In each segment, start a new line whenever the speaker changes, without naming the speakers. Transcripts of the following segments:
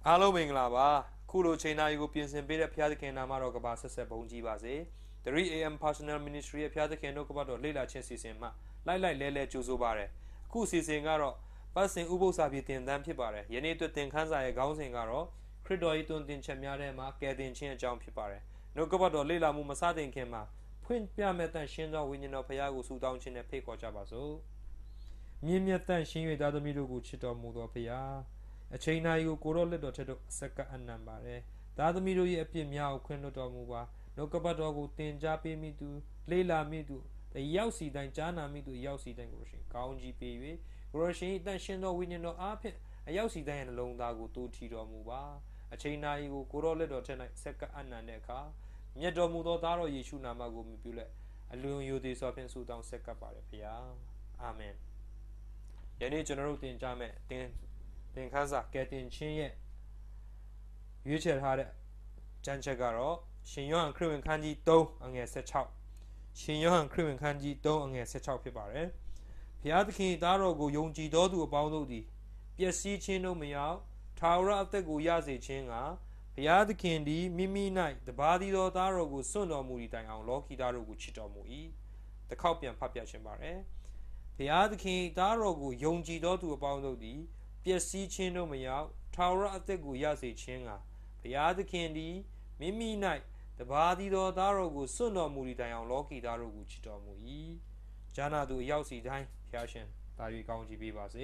အားလုံးမင်္ဂလာပါခုလိုချိန်နာရီကိုပြင်ဆင်ပေးတဲ့ဖျားသခင်နာမတော်ကပါဆက်ဆက်ဘုန်းကြီးပါစေ 3AM Personal Ministry ရဲ့ဖျားသခင်တို့ကပါတော်လေ့လာခြင်းစီစဉ်မှာလိုက်လဲကြိုးစိုးပါတယ်အခုစီစဉ်ကတော့ပတ်စဉ်ဥပုသ္စာပြေတင်တန်းဖြစ်ပါတယ်ယနေ့အတွက်သင်ခန်းစာရဲ့ခေါင်းစဉ်ကတော့ခရစ်တော်၏တွင်တင်ချက်များထဲမှာကယ်တင်ခြင်းအကြောင်းဖြစ်ပါတယ်နှုတ်ကပါတော်လေ့လာမှုမစတင်ခင်မှာဖွင့်ပြမဲ့တန်ရှင်းသောဝိညာဉ်တော်ဖျားကိုဆုတောင်းခြင်းနဲ့ဖိတ်ခေါ်ကြပါစို့မြင့်မြတ်တန်ရှင်း၍သားသမီးတို့ကိုချစ်တော်မူသောဖျားအချိန်နာရီကိုကိုရောလက်တော်ထက်တို့အဆက်ကအနံပါတယ်သားသမီးတို့ရဲ့အပြစ်များကိုခွင့်လွှတ်တော်မူပါနှုတ်ကပတ်တော်ကိုတင်ကြားပေးမိသူလေ့လာမိသူတရောက်စီတိုင်းကြားနာမိသူရောက်စီတိုင်းကိုရှင်ကောင်းကြီးပေး၍ကိုရရှင်တန်ရှင်းသောဝိညာဉ်တော်အားဖြင့်အရောက်စီတိုင်းရဲ့နှလုံးသားကိုတိုးထီတော်မူပါအချိန်နာရီကိုကိုရောလက်တော်ထက်၌ဆက်ကပ်အနံတဲ့အခါမြတ်တော်မူသောသားတော်ယေရှုနာမကိုမြှုပ်ပြုလက်အလွန်ယိုသေးစွာဖြင့်ဆုတောင်းဆက်ကပ်ပါတယ်ဖခင်အာမင်ယနေ့ကျွန်တော်တို့တင်ကြားမဲ့သင်ခန်းစာကယ်တင်ခြင်းရဲ့ရွေးချယ်ထားတဲ့ကျမ်းချက်ကတော့ရှင်ယောဟန်ခရစ်ဝင်ခန်းကြီး3အငယ်16ရှင်ယောဟန်ခရစ်ဝင်ခန်းကြီး3အငယ်16ဖြစ်ပါတယ်ဘုရားသခင်သားတော်ကိုယုံကြည်တော်သူအပေါင်းတို့သည်ပျက်စီးခြင်းတို့မရောက်ထာဝရအသက်ကိုရစေခြင်းကဘုရားသခင်သည်မိမိ၌တပါးသီးသောသားတော်ကိုစွန့်တော်မူသည့်တိုင်အောင်လောကီသားတို့ကိုချစ်တော်မူ၏တစ်ခေါက်ပြန်ဖတ်ပြခြင်းပါတယ်ဘုရားသခင်သားတော်ကိုယုံကြည်တော်သူအပေါင်းတို့သည်ပျက်စီးခြင်းတို့မရောက်ထာဝရအသက်ကိုရစေခြင်းကဘုရားသခင်သည်မိမိ၌တပါးသီးသောသားတော်ကိုစွန့်တော်မူသည့်တိုင်အောင်လောကီသားတို့ကိုချစ်တော်မူ၏ဂျာနာသူအရောက်စီတိုင်းဘုရားရှင်တာ၍ကောင်းချီးပေးပါစ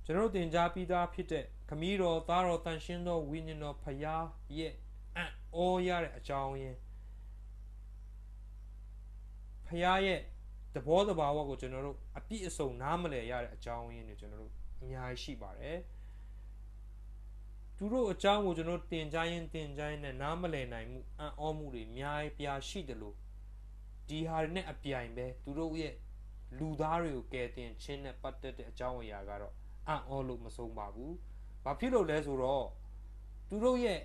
ေကျွန်တော်တင်ကြားပြီးသားဖြစ်တဲ့ခမည်းတော်သားတော်တန်ရှင်းသောဝိညာဉ်တော်ဖရာရဲ့အံ့ဩရတဲ့အကြောင်းရင်းဖရာရဲ့သဘောတဘာဝကိုကျွန်တော်တို့အပြည့်အစုံနားမလည်ရတဲ့အကြောင်းရင်းတွေကျွန်တော်တို့အများကြီးရှိပါတယ်သူတို့အကြောင်းကိုကျွန်တော်တင်ကြားရင်နဲ့နားမလည်နိုင်မှုအံ့ဩမှုတွေအများကြီးပြားရှိတယ်လို့ဒီဟာတွေနဲ့အပြိုင်ပဲသူတို့ရဲ့လူသားတွေကိုကယ်တင်ခြင်းနဲ့ပတ်သက်တဲ့အကြောင်းအရာကတော့အံ့ဩလို့မဆုံးပါဘူး။ဘာဖြစ်လို့လဲဆိုတော့သူတို့ရဲ့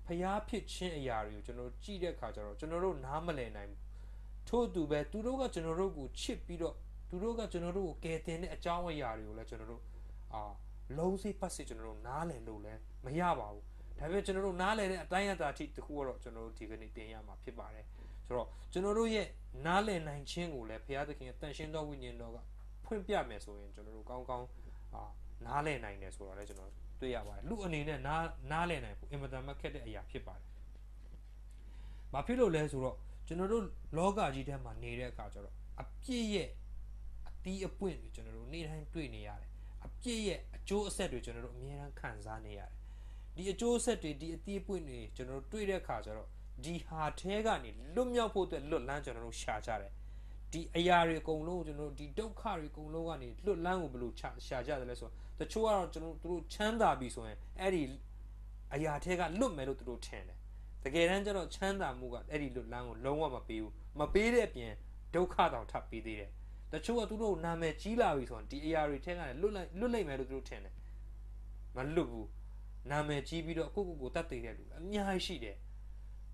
ဖျားဖြစ်ခြင်းအရာတွေကိုကျွန်တော်ကြည့်တဲ့အခါကျတော့ကျွန်တော်တို့နားမလည်နိုင်ဘူး။ထို့သူပဲသူတို့ကကျွန်တော်တို့ကိုချစ်ပြီးတော့သူတို့ကကျွန်တော်တို့ကိုကယ်တင်တဲ့အကြောင်းအရာတွေကိုလည်းကျွန်တော်တို့လုံးစိပတ်စစ်ကျွန်တော်တို့နားလည်လို့လည်းမရပါဘူး။ဒါပေမဲ့ကျွန်တော်တို့နားလည်တဲ့အတိုင်းအတာအထိတခုတော့ကျွန်တော်တို့ဒီကနေ့တင်ရမှာဖြစ်ပါတယ်။ဆိုတော့ကျွန်တော်တို့ရဲ့နားလည်နိုင်ခြင်းကိုလည်းဘုရားသခင်ရဲ့တန်ရှင်းသောဝိညာဉ်တော်ကဖွင့်ပြမယ်ဆိုရင်ကျွန်တော်တို့ကောင်းကောင်းနားလည်နိုင်တယ်ဆိုတော့လည်းကျွန်တော်တွေ့ရပါတယ်လူအနေနဲ့နားလည်နိုင်ဖို့အင်မတန်မှခက်တဲ့အရာဖြစ်ပါတယ်။ဘာဖြစ်လို့လဲဆိုတော့ကျွန်တော်တို့လောကကြီးထဲမှာနေတဲ့အခါကျတော့အပြည့်ရဲ့အတီးအပွင့်တွေကျွန်တော်တို့နေ့တိုင်းတွေ့နေရတယ်။အပြည့်ရဲ့အကျိုးအဆက်တွေကျွန်တော်တို့အများအားခံစားနေရတယ်။ဒီအကျိုးအဆက်တွေဒီအတီးအပွင့်တွေကျွန်တော်တို့တွေ့တဲ့အခါကျတော့ဒီဟာထဲကနေလွတ်မြောက်ဖို့အတွက်လွတ်လန်းကျွန်တော်တို့ရှာကြတယ်။ဒီအရာတွေအကုန်လုံးကျွန်တော်တို့ဒီဒုက္ခတွေအကုန်လုံးကနေလွတ်လန်းကိုဘယ်လိုရှာကြတယ်လဲဆိုတော့တချို့ကတော့ကျွန်တော်တို့ချမ်းသာပြီဆိုရင်အဲ့ဒီအရာထဲကလွတ်မယ်လို့သူတို့ထင်တယ်တကယ်တမ်းကျတော့ချမ်းသာမှုကအဲ့ဒီလွတ်လန်းကိုလုံးဝမပေးဘူးမပေးတဲ့အပြင်ဒုက္ခတောင်ထပ်ပေးသေးတယ်တချို့ကသူတို့နာမည်ကြီးလာပြီဆိုရင်ဒီအရာတွေထဲကနေလွတ်လိုက်မယ်လို့သူတို့ထင်တယ်မလွတ်ဘူးနာမည်ကြီးပြီးတော့ကိုတတ်သိတဲ့လူအများကြီးရှိတယ်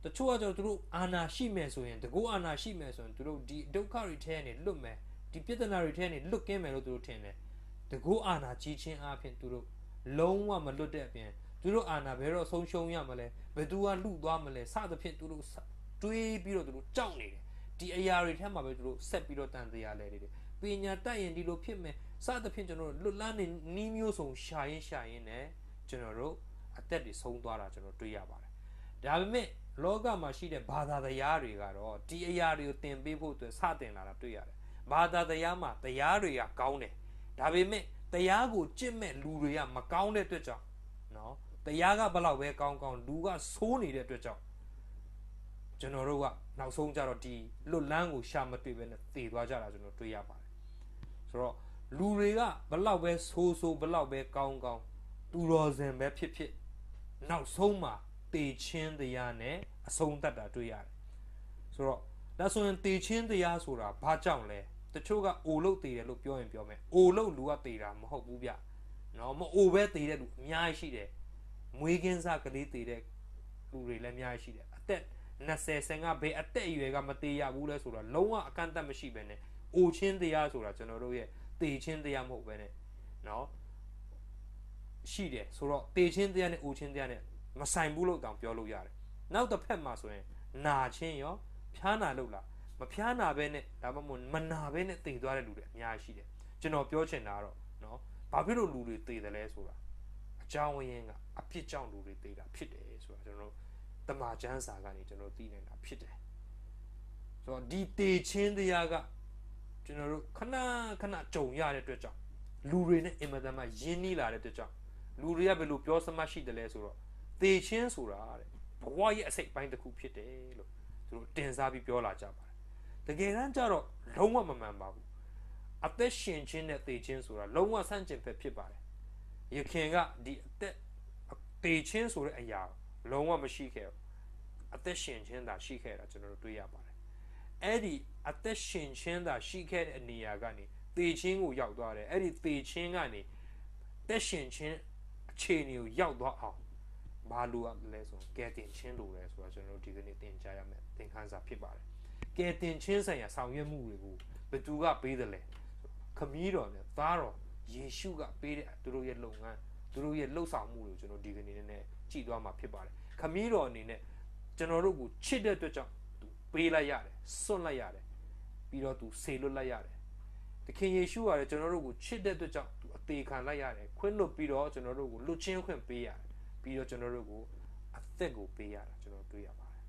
တချို့ကကျတော့သူတို့အာနာရှိမယ်ဆိုရင်တကူအာနာရှိမယ်ဆိုရင်သူတို့ဒီဒုက္ခတွေထဲကနေလွတ်မယ်ဒီပြဿနာတွေထဲကနေလွတ်ကင်းမယ်လို့သူတို့ထင်တယ်တကူအာနာကြီးခြင်းအပြင်သူတို့လုံးဝမလွတ်တဲ့အပြင်သူတို့အာနာဘယ်တော့ဆုံးရှုံးရမလဲဘယ်သူကလူသွားမလဲစသဖြင့်သူတို့တွေးပြီးတော့သူတို့ကြောက်နေတယ်ဒီအရာတွေထဲမှာပဲသူတို့ဆက်ပြီးတော့တန်တရားလဲနေတယ်ပညာတတ်ရင်ဒီလိုဖြစ်မယ်စသဖြင့်ကျွန်တော်တို့လွတ်လန်းနေနီးမျိုးစုံရှာရင်းနဲ့ကျွန်တော်တို့အသက်တွေဆုံးသွားတာကျွန်တော်တွေ့ရပါတယ်ဒါပေမဲ့လောကမှာရှိတဲ့ဘာသာတရားတွေကတော့ဒီအရာတွေကိုသင်ပေးဖို့အတွက်စတင်လာတာတွေ့ရတယ်ဘာသာတရားမှာတရားတွေကကောင်းတယ်ဒါပေမဲ့တရားကိုကြင့်မဲ့လူတွေကမကောင်းတဲ့အတွက်ကြောင့်နော်တရားကဘလောက်ပဲကောင်းလူကဆိုးနေတဲ့အတွက်ကြောင့်ကျွန်တော်တို့ကနောက်ဆုံးကြတော့ဒီလွတ်လန်းကိုရှာမတွေ့ပဲနဲ့တည်သွားကြတာကျွန်တော်တွေ့ရပါတယ်ဆိုတော့လူတွေကဘလောက်ပဲဆိုးဘလောက်ပဲကောင်းသူတော်စင်ပဲဖြစ်နောက်ဆုံးမှာတေချင်းတရားနဲ့အဆုံးသတ်တာတွေ့ရတယ်ဆိုတော့ဒါဆိုရင်တေချင်းတရားဆိုတာဘာကြောင့်လဲတချို့ကအိုလို့တေတယ်လို့ပြောရင်ပြောမယ်အိုလို့လူကတေတာမဟုတ်ဘူးဗျနော်မအိုပဲတေတဲ့လူအများကြီးရှိတယ်မွေးကင်းစားကလေးတေတဲ့လူတွေလည်းအများကြီးရှိတယ်အသက်20ဆယ်ကဘယ်အသက်အရွယ်ကမတေရဘူးလဲဆိုတော့လုံးဝအကန့်အသတ်မရှိပဲနဲ့အိုချင်းတရားဆိုတာကျွန်တော်တို့ရဲ့တေချင်းတရားမဟုတ်ပဲနဲ့နော် ရှိတယ်ဆိုတော့တေချင်းတရားနဲ့အိုချင်းတရားနဲ့မဆိုင်ဘူးလို့တောင်ပြောလို့ရတယ်နောက်တစ်ဖက်မှာဆိုရင်နာချင်းရောဖျားနာလို့လားမဖျားနာဘဲနဲ့ဒါမှမဟုတ်မနာဘဲနဲ့တေသွားတဲ့လူတွေအများကြီးရှိတယ်ကျွန်တော်ပြောချင်တာကတော့နော်ဘာဖြစ်လို့လူတွေတေတယ်လဲဆိုတာအကြောင်းရင်းကအပြစ်ကြောင့်လူတွေတေတာဖြစ်တယ်ဆိုတာကျွန်တော်တမန်ကျမ်းစာကနေကျွန်တော်သိနေတာဖြစ်တယ်ဆိုတော့ဒီတေချင်းတရားကကျွန်တော်တို့ခဏကြုံရတဲ့အတွက်ကြောင့်လူတွေနဲ့အင်မတန်မှယဉ်နီးလာတဲ့အတွက်ကြောင့်လူတွေကဘယ်လိုပြောစမှရှိတယ်လဲဆိုတော့တေချင်းဆိုတာတဲ့ဘဝရဲ့အစိတ်ပိုင်းတစ်ခုဖြစ်တယ်လို့သူတို့တင်စားပြီးပြောလာကြပါတယ်တကယ်တမ်းကျတော့လုံးဝမမှန်ပါဘူးအသက်ရှင်ခြင်းနဲ့တေချင်းဆိုတာလုံးဝဆန့်ကျင်ဘက်ဖြစ်ပါတယ်ယခင်ကဒီအသက်တေချင်းဆိုတဲ့အရာလုံးဝမရှိခဲ့ဘူးအသက်ရှင်ခြင်းသာရှိခဲ့တာကျွန်တော်တို့တွေ့ရပါတယ်အဲ့ဒီအသက်ရှင်ခြင်းသာရှိခဲ့တဲ့နေရာကနေတေချင်းကိုရောက်သွားတယ်အဲ့ဒီတေချင်းကနေသက်ရှင်ခြင်းအခြေအနေကိုရောက်သွားအောင်ဘာလို့လဲဆိုကဲတင်ချင်းလို့လဲဆိုတော့ကျွန်တော်တို့ဒီကနေ့သင်ကြားရမယ်သင်ခန်းစာဖြစ်ပါတယ်ကဲတင်ချင်းဆိုင်ရာဆောင်ရွက်မှုတွေကိုဘယ်သူကပေးတယ်လဲခမည်းတော်နဲ့သားတော်ယေရှုကပေးတဲ့သူတို့ရဲ့လုပ်ငန်းသူတို့ရဲ့လှုပ်ဆောင်မှုတွေကိုကျွန်တော်ဒီကနေ့နဲ့ကြည့်သွားမှာဖြစ်ပါတယ်ခမည်းတော်အနေနဲ့ကျွန်တော်တို့ကိုချစ်တဲ့အတွက်ကြောင့်သူပေးလိုက်ရတယ်စွန့်လိုက်ရတယ်ပြီးတော့သူဆေလွတ်လိုက်ရတယ်သခင်ယေရှုကလည်းကျွန်တော်တို့ကိုချစ်တဲ့အတွက်ကြောင့်သူအသေးခံလိုက်ရတယ်ခွင့်လွတ်ပြီးတော့ကျွန်တော်တို့ကိုလွတ်ချင်းခွင့်ပေးရတယ်ပြီးတော့ကျွန်တော်တို့ကိုအသက်ကိုပေးရတာကျွန်တော်တွေ့ရပါတယ်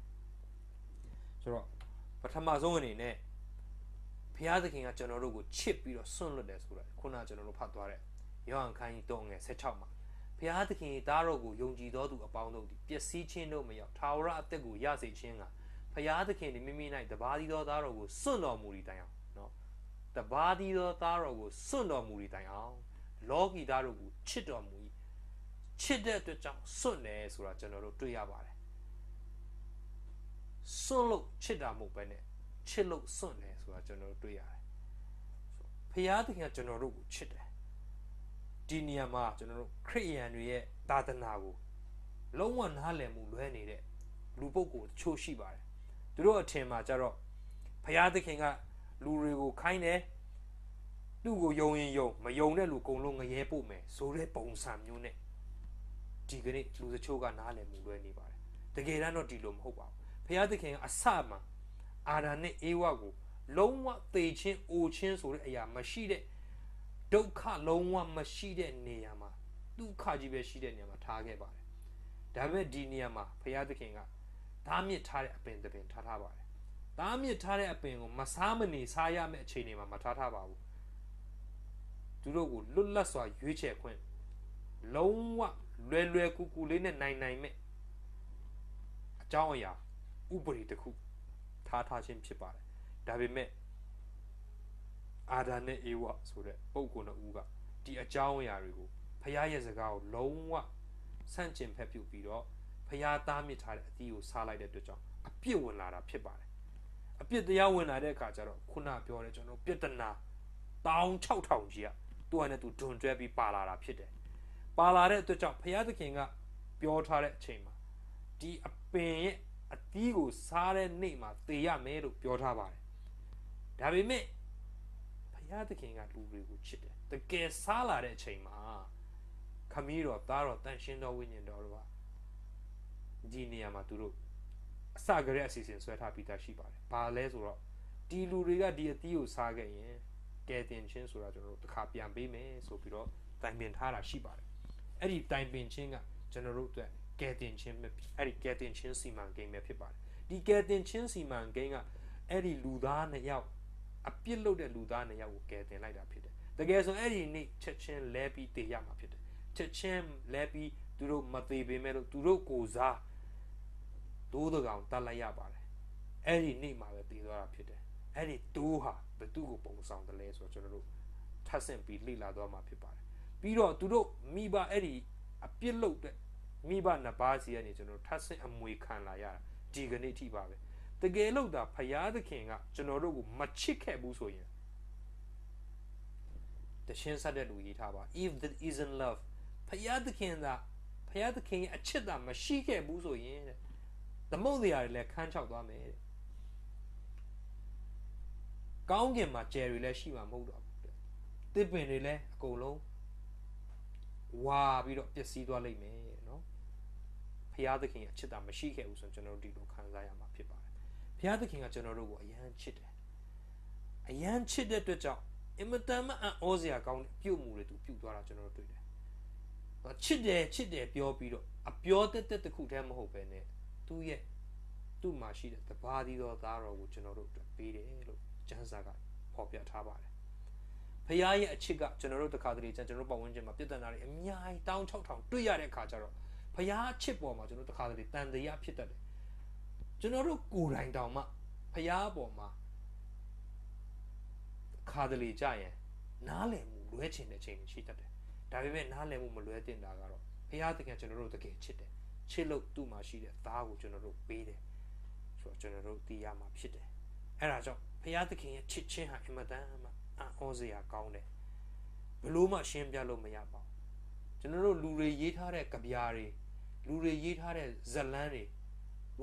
ဆိုတော့ပထမဆုံးအနေနဲ့ဘုရားသခင်ကကျွန်တော်တို့ကိုချစ်ပြီးတော့စွန့်လွတ်တယ်ဆိုတာခုနကကျွန်တော်တို့ဖတ်သွားတဲ့ယောဟန်ခန်းကြီး3ငယ်16မှာဘုရားသခင်သားတော်ကိုယုံကြည်သောသူအပေါင်းတို့သည်ပျက်စီးခြင်းတို့မရောက်ထာဝရအသက်ကိုရစေခြင်းကဘုရားသခင်သည်မိမိ၌တပါးသီးသောသားတော်ကိုစွန့်တော်မူ၏တိုင်အောင်နော်တပါးသီးသောသားတော်ကိုစွန့်တော်မူ၏တိုင်အောင်လောကီသားတို့ကိုချစ်တော်မူ၏ချစ်တဲ့အတွက်ကြောင့်စွန့်တယ်ဆိုတာကျွန်တော်တို့တွေ့ရပါတယ်စွန့်လို့ချစ်တာမဟုတ်ပဲနဲ့ချစ်လို့စွန့်တယ်ဆိုတာကျွန်တော်တို့တွေ့ရတယ်ဖျားသခင်ကကျွန်တော်တို့ကိုချစ်တယ်ဒီနေရာမှာကျွန်တော်တို့ခရစ်ယာန်တွေရဲ့သာသနာကိုလုံးဝနားလည်မှုလွဲနေတဲ့လူပုဂ္ဂိုလ်တချို့ရှိပါတယ်သူတို့အထင်မှာကျတော့ဖျားသခင်ကလူတွေကိုခိုင်းတယ်သူ့ကိုယုံရင်ယုံမယုံတဲ့လူအကုန်လုံးငရဲပို့မယ်ဆိုတဲ့ပုံစံမျိုးနဲ့ဒီကနေ့လူတချို့ကနားလည်မှုလွဲနေပါတယ်တကယ်တမ်းတော့ဒီလိုမဟုတ်ပါဘူးဖျားသခင်ကအစမှအာဒံနဲ့အေဝါကိုလုံးဝသေခြင်းအိုခြင်းဆိုတဲ့အရာမရှိတဲ့ဒုက္ခလုံးဝမရှိတဲ့နေရာမှာဒုက္ခကြီးပဲရှိတဲ့နေရာမှာထားခဲ့ပါတယ်ဒါပေမဲ့ဒီနေရာမှာဘုရားသခင်ကသားမြစ်ထားတဲ့အပင်တစ်ပင်ထားပါတယ်သားမြစ်ထားတဲ့အပင်ကိုမစားမနေစားရမယ့်အခြေအနေမှာမထားပါဘူးသူတို့ကိုလွတ်လပ်စွာရွေးချယ်ခွင့်လုံးဝလွယ်ကူကူလေးနဲ့နိုင်မဲ့အကြောင်းအရာဥပဒေတစ်ခုထားခြင်းဖြစ်ပါတယ်ဒါပေမဲ့အာဒံနဲ့အေဝါဆိုတဲ့ပုဂ္ဂိုလ်နှစ်ဦးကဒီအကြောင်းအရာတွေကိုဖခင်ရဲ့စကားကိုလုံးဝဆန့်ကျင်ဖက်ပြုတ်ပြီးတော့ဖခင်သားမြစ်ထားတဲ့အသီးကိုစားလိုက်တဲ့အတွက်ကြောင့်အပြစ်ဝင်လာတာဖြစ်ပါတယ်အပြစ်တရားဝင်လာတဲ့အခါကျတော့ခုနပြောတဲ့ကျွန်တော်ပြတနာ16000ကြီးကသူ့အနေနဲ့သူဒွန်တွဲပြီးပါလာတာဖြစ်တယ်ပါလာတဲ့အတွက်ကြောင့်ဖခင်သခင်ကပြောထားတဲ့အချိန်မှာဒီအပင်ရဲ့အသီးကိုစားတဲ့နေ့မှာသေရမယ်လို့ပြောထားပါတယ်ဒါပေမဲ့ဘုရားသခင်ကလူတွေကိုချစ်တယ်တကယ်စားလာတဲ့အချိန်မှာခမည်းတော်သားတော်တန်ရှင်းတော်ဝိညာဉ်တော်တို့ကဒီနေရာမှာသူတို့အစကတည်းကအစီအစဉ်ဆွဲထားပြီးသားရှိပါတယ်ဘာလဲဆိုတော့ဒီလူတွေကဒီအသီးကိုစားခဲ့ရင်ကဲတင်ချင်းဆိုတာကျွန်တော်တို့တစ်ခါပြန်ပေးမယ်ဆိုပြီးတော့တိုင်ပင်ထားတာရှိပါတယ်အဲ့ဒီတိုင်ပင်ချင်းကကျွန်တော်တို့အတွက်ကဲတင်ချင်းပဲအဲ့ဒီကဲတင်ချင်းစီမံကိန်းပဲဖြစ်ပါတယ်ဒီကဲတင်ချင်းစီမံကိန်းကအဲ့ဒီလူသားနှစ်ယောက်အပြစ်လုပ်တဲ့လူသားနှစ်ယောက်ကိုကဲတင်လိုက်တာဖြစ်တယ်တကယ်ဆိုအဲ့ဒီနေ့ချက်ချင်းလဲပြီးတေရမှာဖြစ်တယ်ချက်ချင်းလဲပြီးသူတို့မသေးပေမဲ့လို့သူတို့ကိုစားတိုးတကောင်တတ်လိုက်ရပါတယ်အဲ့ဒီနေ့မှာပဲတေသွားတာဖြစ်တယ်အဲ့ဒီတိုးဟာဘသူ့ကိုပုံဆောင်တယ်လဲဆိုတော့ကျွန်တော်တို့ထပ်ဆင့်ပြီးလေ့လာသွားမှာဖြစ်ပါတယ်ပြီးတော့သူတို့မိဘအဲ့ဒီအပြစ်လုပ်တဲ့မိဘနှစ်ပါးစီကနေကျွန်တော်ထပ်ဆင့်အမွေခံလာရတာဒီကနေ့ထိပါပဲတကယ်လို့သာဖယားသခင်ကကျွန်တော်တို့ကိုမချစ်ခဲ့ဘူးဆိုရင်တရှင်းဆက်တဲ့လူရေးထားပါ if that isn't love ဖယားသခင်ရဲ့အချစ်သာမရှိခဲ့ဘူးဆိုရင်သမုတ်တရားတွေလည်းခန်းချောက်သွားမယ်တဲ့ကောင်းကင်မှာကျယ်တွေလည်းရှိမှာမဟုတ်တော့ဘူးတဲ့တစ်ပင်တွေလည်းအကုန်လုံး ဝါပြီးတော့ပျက်စီးသွားလိမ့်မယ်နော်ဖျားသခင်အချစ်တာမရှိခဲ့ဘူးဆိုရင်ကျွန်တော်တို့ဒီလိုခံစားရမှာဖြစ်ပါတယ်ဖျားသခင်ကကျွန်တော်တို့ကိုအယမ်းချစ်တယ်အယမ်းချစ်တဲ့အတွက်ကြောင့်အင်မတန်မှအံ့ဩစရာကောင်းတဲ့ပြုတ်မှုတွေသူပြုတ်သွားတာကျွန်တော်တို့တွေ့တယ်ချစ်တယ်ပြောပြီးတော့အပြောတက်တခုတည်းမဟုတ်ပဲနဲ့သူ့မှာရှိတဲ့တပါးသီးသောသားတော်ကိုကျွန်တော်တို့အတွက်ပေးတယ်လို့ကျမ်းစာကဖော်ပြထားပါတယ်ဖခင်ရဲ့အချစ်ကကျွန်တော်တို့တခါတလေကျွန်တော်တို့ပတ်ဝန်းကျင်မှာပြဿနာတွေအများကြီးတောင်း6000တွေ့ရတဲ့အခါကျတော့ဖခင်အချစ်ပေါ်မှာကျွန်တော်တို့တခါတလေတန်တရားဖြစ်တတ်တယ်ကျွန်တော်တို့ကိုယ်တိုင်တောင်မှဖခင်ပေါ်မှာခါတလေကြရင်နားလည်မှုလွဲချင်တဲ့ချိန်ရှိတတ်တယ်ဒါပေမဲ့နားလည်မှုမလွဲတင်တာကတော့ဖခင်တကယ်ကျွန်တော်တို့တကယ်ချစ်တယ်ချစ်လို့သူ့မှာရှိတဲ့သားကိုကျွန်တော်တို့ပေးတယ်ဆိုတော့ကျွန်တော်တို့သိရမှာဖြစ်တယ်အဲ့ဒါကြောင့်ဖခင်သခင်ရဲ့ချစ်ချင်းဟာအင်မတန်မှအံ့ဩစရာကောင်းတယ်ဘလို့မှရှင်းပြလို့မရပါဘူးကျွန်တော်တို့လူတွေရေးထားတဲ့ကြပြားတွေလူတွေရေးထားတဲ့ဇာတ်လမ်းတွေ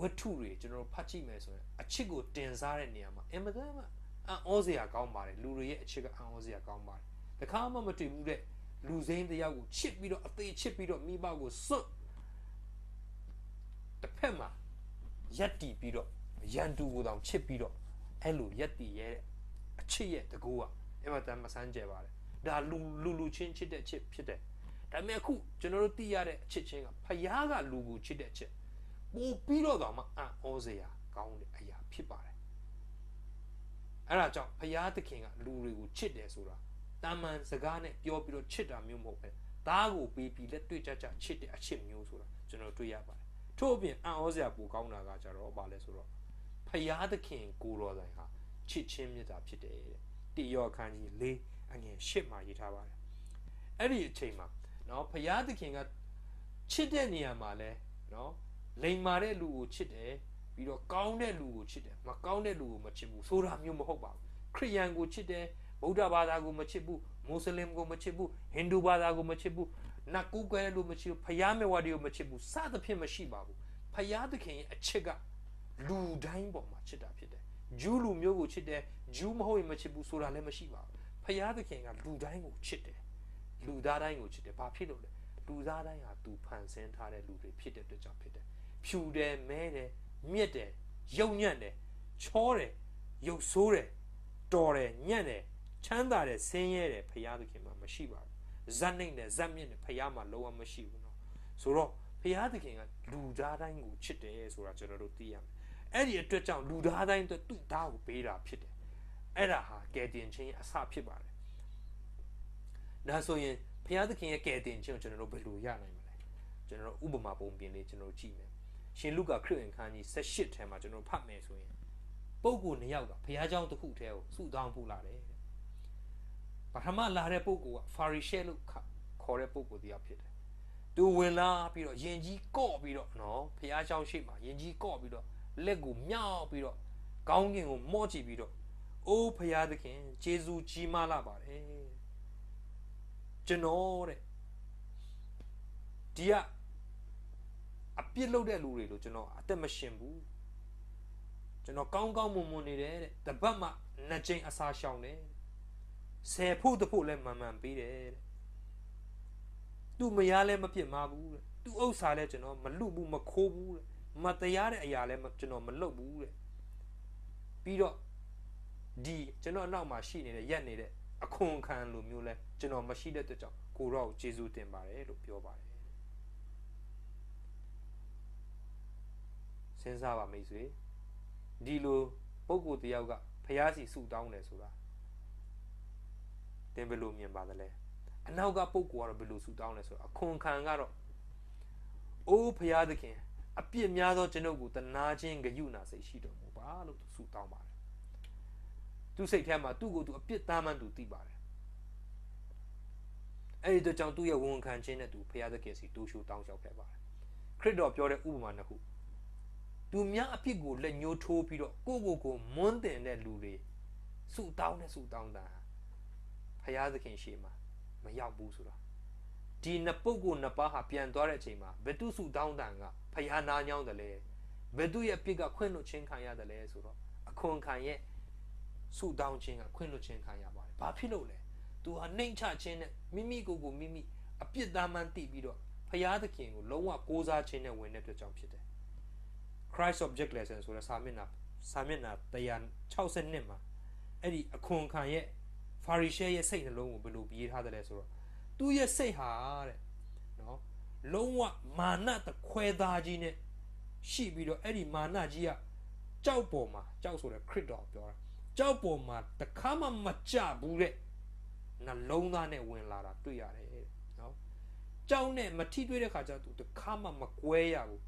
ဝတ္ထုတွေကျွန်တော်တို့ဖတ်ကြည့်မယ်ဆိုရင်အချစ်ကိုတင်စားတဲ့နေရာမှာအင်မတန်မှအံ့ဩစရာကောင်းပါတယ်လူတွေရဲ့အချစ်ကအံ့ဩစရာကောင်းပါတယ်တခါမှမတွေ့ဘူးတဲ့လူစိမ်းတယောက်ကိုချစ်ပြီးတော့အသေးချစ်ပြီးတော့မိဘကိုစွန့်တစ်ဖက်မှာရက်တီပြီးတော့ရန်သူကိုတောင်ချစ်ပြီးတော့အဲ့လိုရက်တီရဲ့အချစ်ရဲ့တကူကအင်မတန်မဆန်းကျယ်ပါတယ်ဒါလူချင်းချစ်တဲ့ချစ်ဖြစ်တယ်ဒါပေမဲ့အခုကျွန်တော်တို့သိရတဲ့အချစ်ချင်းကဖယားကလူကိုချစ်တဲ့ချစ်ပို့ပြီးတော့မှအံ့ဩစရာကောင်းတဲ့အရာဖြစ်ပါတယ်အဲ့ဒါကြောင့်ဖယားသခင်ကလူတွေကိုချစ်တယ်ဆိုတာတာမန်စကားနဲ့ပြောပြီးတော့ချစ်တာမျိုးမဟုတ်ပဲသားကိုပေးပြီးလက်တွေ့ကြချစ်တဲ့အချစ်မျိုးဆိုတာကျွန်တော်တွေ့ရပါတယ်ထို့အပြင်အံ့ဩစရာပိုကောင်းတာကကြတော့ဘာလဲဆိုတော့ဖယားသခင်ကိုတော်တိုင်ဟာချစ်ချင်းမြတ်တာဖြစ်တယ်တဲ့တိယောခန်းကြီး၄အငယ်၈မှာရေးထားပါတယ်အဲ့ဒီအချိန်မှာနော်ဖယားသခင်ကချစ်တဲ့နေရာမှာလဲနော်လိမ်မာတဲ့လူကိုချစ်တယ်ပြီးတော့ကောင်းတဲ့လူကိုချစ်တယ်မကောင်းတဲ့လူကိုမချစ်ဘူးဆိုတာမျိုးမဟုတ်ပါဘူးခရစ်ယာန်ကိုချစ်တယ်ဗုဒ္ဓဘာသာကိုမချစ်ဘူးမွတ်စလင်ကိုမချစ်ဘူးဟိန္ဒူဘာသာကိုမချစ်ဘူးနတ်ကူးကွယ်တဲ့လူမချစ်ဘူးဖယားမေဝါဒီကိုမချစ်ဘူးစသဖြင့်မရှိပါဘူးဖယားသခင်ရဲ့အချစ်ကလူတိုင်းပေါ်မှာချစ်တာဖြစ်တယ်ဂျူးလူမျိုးကိုချစ်တယ်ဂျူးမဟုတ်ရင်မချစ်ဘူးဆိုတာလည်းမရှိပါဘူးဖယားသခင်ကလူတိုင်းကိုချစ်တယ်လူသားတိုင်းကိုချစ်တယ်ဘာဖြစ်လို့လဲလူသားတိုင်းဟာသူဖန်ဆင်းထားတဲ့လူတွေဖြစ်တဲ့အတွက်ကြောင့်ဖြစ်တယ်ဖြူတယ်မဲတယ်မြက်တယ်ယုံညံ့တယ်ချောတယ်ရုပ်ဆိုးတယ်တော်တယ်ညံ့တယ်ချမ်းသာတယ်ဆင်းရဲတယ်ဖယားသခင်မှာမရှိပါဘူးဇက်နှိမ့်တယ်ဇက်မြင့်တယ်ဖယားမှာလုံးဝမရှိဘူးနော်ဆိုတော့ဖယားသခင်ကလူသားတိုင်းကိုချစ်တယ်ဆိုတာကျွန်တော်တို့သိရမယ်အဲ့ဒီအတွက်ကြောင့်လူသားတိုင်းအတွက်သူ့သားကိုပေးတာဖြစ်တယ်အဲ့ဒါဟာကယ်တင်ခြင်းအစဖြစ်ပါတယ်ဒါဆိုရင်ဖယားသခင်ရဲ့ကယ်တင်ခြင်းကိုကျွန်တော်တို့ဘယ်လိုရနိုင်မလဲကျွန်တော်တို့ဥပမာပုံပြင်လေးကျွန်တော်တို့ကြည့်မယ်ရှင်လုကာခရစ်ဝင်ခန်းကြီး18ထဲမှာကျွန်တော်ဖတ်မယ်ဆိုရင်ပုဂ္ဂိုလ်2ယောက်ကဖယားเจ้าတစ်ခုတည်းကိုစုတောင်းပူလာတယ်ပထမလာတဲ့ပုဂ္ဂိုလ်ကဖာရီရှဲလို့ခေါ်တဲ့ပုဂ္ဂိုလ်တရားဖြစ်တယ်သူဝင်လာပြီးတော့ယင်ကြီးကော့ပြီးတော့နော်ဖယားเจ้าရှိမှယင်ကြီးကော့ပြီးတော့လက်ကိုမြောက်ပြီးတော့ကောင်းကင်ကိုမော့ကြည့်ပြီးတော့အိုးဖယားသခင်ဂျေဇုကြီးမားလာပါတယ်ကျွန်တော်တဲ့ဒီကအပြစ်လုပ်တဲ့လူတွေလို့ကျွန်တော်အသက်မရှင်ဘူးကျွန်တော်ကောင်းကောင်းမွန်မွန်နေတယ်တဲ့တပတ်မှ2ကြိမ်အစာရှောင်တယ်10ဖို့တဖို့လည်းမှန်ပေးတယ်တဲ့သူ့မရလည်းမပြစ်မှားဘူးတဲ့သူ့ဥစ္စာလည်းကျွန်တော်မလူဘူးမခိုးဘူးတဲ့မတရားတဲ့အရာလည်းကျွန်တော်မလုပ်ဘူးတဲ့ပြီးတော့ဒီကျွန်တော်အနောက်မှာရှိနေတဲ့ရက်နေတဲ့အခွန်ခံလိုမျိုးလဲကျွန်တော်မရှိတဲ့အတွက်ကြောင့်ကိုရောကိုကျေးဇူးတင်ပါတယ်လို့ပြောပါတယ်စဉ်းစားပါမိတ်ဆွေဒီလိုပုဂ္ဂိုလ်တယောက်ကဖျားစီဆုတောင်းတယ်ဆိုတာတင်ဘယ်လိုမြင်ပါသလဲအနောက်ကပုဂ္ဂိုလ်ကတော့ဘယ်လိုဆုတောင်းလဲဆိုတော့အခွန်ခံကတော့အိုးဖျားသခင်အပြစ်များသောကျွန်ုပ်ကိုတနာခြင်းဂရုဏာစိတ်ရှိတော်မူပါလို့ဆုတောင်းပါတယ်သူစိတ်ထဲမှာသူ့ကိုယ်သူအပြစ်သားမှန်းသူသိပါတယ်အဲ့ဒီတော့ကြောင့်သူ့ရဲ့ဝန်ခံခြင်းနဲ့သူဖျားသခင်စီတိုးရှိုးတောင်းလျှောက်ခဲ့ပါတယ်ခရစ်တော်ပြောတဲ့ဥပမာနှစ်ခုသူများအပြစ်ကိုလက်ညှိုးထိုးပြီးတော့ကိုမွန်းတင်တဲ့လူတွေဆုတောင်းတာဖျားသခင်ရှေ့မှာမရောက်ဘူးဆိုတာဒီနှစ်ပုဂ္ဂိုလ်နှစ်ပါးဟာပြန်သွားတဲ့အချိန်မှာဘယ်သူဆုတောင်းတန်ကဖျားနာညောင်းတယ်လဲဘယ်သူရဲ့ပြစ်ကခွင့်လွှတ်ခြင်းခံရတယ်လဲဆိုတော့အခွန်ခံရဲ့ဆုတောင်းခြင်းကခွင့်လွှတ်ခြင်းခံရပါတယ်ဘာဖြစ်လို့လဲသူဟာနှိမ့်ချခြင်းနဲ့မိမိကိုယ်ကိုမိမိ အပြစ်သားမှန်းသိပြီးတော့ဖျားသခင်ကိုလုံးဝကိုးစားခြင်းနဲ့ဝင်တဲ့အတွက်ကြောင့်ဖြစ်တယ် Christ Object Lesson ဆိုတဲ့စာမျက်နှာ162မှာအဲ့ဒီအခွန်ခံရဲ့ Pharisee ရဲ့စိတ်နှလုံးကိုဘယ်လိုပြေးထားတယ်လဲဆိုတော့သူ့ရဲ့စိတ်ဟာတဲ့နော်လုံးဝမာနတခွဲသားကြီးနဲ့ရှိပြီးတော့အဲ့ဒီမာနကြီးကကြောက်ပေါ်မှာကြောက်ဆိုတဲ့ခရစ်တော်ပြောတာကြောက်ပေါ်မှာတခါမှမကြဘူးတဲ့နှလုံးသားနဲ့ဝင်လာတာတွေ့ရတယ်တဲ့နော်ကြောက်နဲ့မထိတွေ့တဲ့ခါကျသူတခါမှမကွဲရဘူး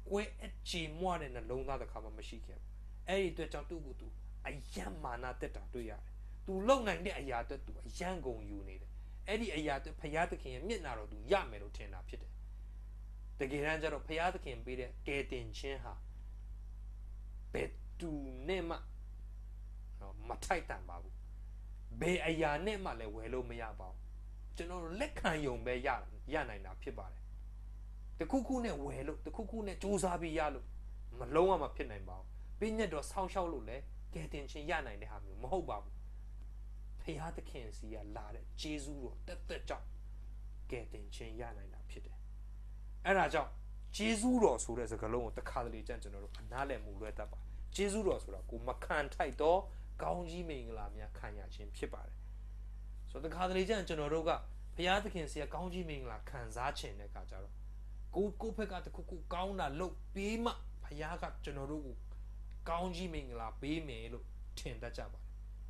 ကွဲအချီမွားတဲ့နှလုံးသားတခါမှမရှိခဲ့ဘူးအဲ့ဒီအတွက်ကြောင့်သူ့ကိုသူအယံမာနတက်တာတွေ့ရတယ်သူလုံနိုင်တဲ့အရာအတွက်သူအယံကုန်ယူနေတယ်အဲ့ဒီအရာအတွက်ဖယားသခင်ရဲ့မျက်နှာတော်သူရမယ်လို့ထင်တာဖြစ်တယ်တကယ်တမ်းကျတော့ဖယားသခင်ပေးတဲ့ကယ်တင်ခြင်းဟာဘယ်သူနဲ့မှမထိုက်တန်ပါဘူးဘယ်အရာနဲ့မှလည်းဝယ်လို့မရပါဘူးကျွန်တော်လက်ခံယုံပဲရနိုင်တာဖြစ်ပါတယ်တခုခုနဲ့ဝယ်လို့တခုခုနဲ့စူးစမ်းပြီးရလို့မလုံးဝမဖြစ်နိုင်ပါဘူးပြည့်ညတ်တော့ဆောင်းလျှောက်လို့လည်းကယ်တင်ခြင်းရနိုင်တဲ့ဟာမျိုးမဟုတ်ပါဘူးဖယားသခင်စီကလာတဲ့ဂျေဇုတော်တက်ကြောင့်ကယ်တင်ခြင်းရနိုင်တာဖြစ်တယ်အဲ့ဒါကြောင့်ဂျေဇုတော်ဆိုတဲ့စကားလုံးကိုတစ်ခါတလေကျွန်တော်တို့အနားလည်မှုလွဲတတ်ပါဂျေဇုတော်ဆိုတာကိုမခံထိုက်တော့ကောင်းကြီးမင်္ဂလာများခံရခြင်းဖြစ်ပါတယ်ဆိုတော့တစ်ခါတလေကျွန်တော်တို့ကဘုရားသခင်စီကကောင်းကြီးမင်္ဂလာခံစားခြင်းတဲ့အခါကျတော့ကိုဖက်ကတခုခုကောင်းတာလုပ်ပေးမှဘုရားကကျွန်တော်တို့ကိုကောင်းကြီးမင်္ဂလာပေးမယ်လို့ထင်တတ်ကြပါတယ်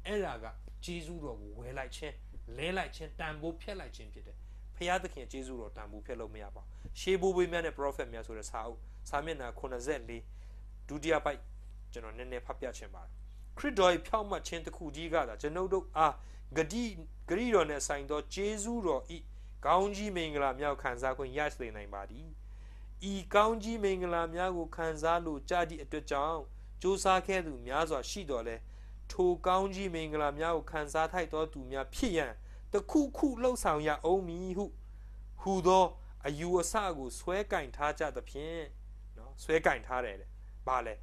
အဲ့ဒါကဂျေဇုတော်ကိုဝယ်လိုက်ခြင်းလဲလိုက်ခြင်းတန်ဖိုးဖျက်လိုက်ခြင်းဖြစ်တယ်ဘုရားသခင်ဂျေဇုတော်တန်ဖိုးဖျက်လို့မရပါဘူးရှေးဘိုးဘေးများနဲ့ prophet များဆိုတဲ့စာမျက်နှာ84ဒုတိယပိုက်ကျွန်တော်နည်းနည်းဖတ်ပြချင်ပါတယ်ခရစ်တော်ရဲ့ဖြောင့်မတ်ခြင်းတစ်ခုကြီးကသာကျွန်ုပ်တို့အားဂတိတော်နဲ့ဆိုင်သောဂျေဇုတော်ဤကောင်းကြီးမင်္ဂလာများခံစားခွင့်ရစေနိုင်ပါသည်ဤကောင်းကြီးမင်္ဂလာများကိုခံစားလို့ကြားသည့်အတွက်ကြောင့်ကြိုးစားခဲ့သူများစွာရှိတော်လဲထိုကောင်းကြီးမင်္ဂလာများကိုခံစားထိုက်သောသူများဖြစ်ရန်တခုခုလှုပ်ဆောင်ရအောင်မည်ဟူသောအယူအဆကိုဆွဲကင်ထားကြသဖြင့်နော်ဆွဲကင်ထားတယ်တဲ့ဘာလဲ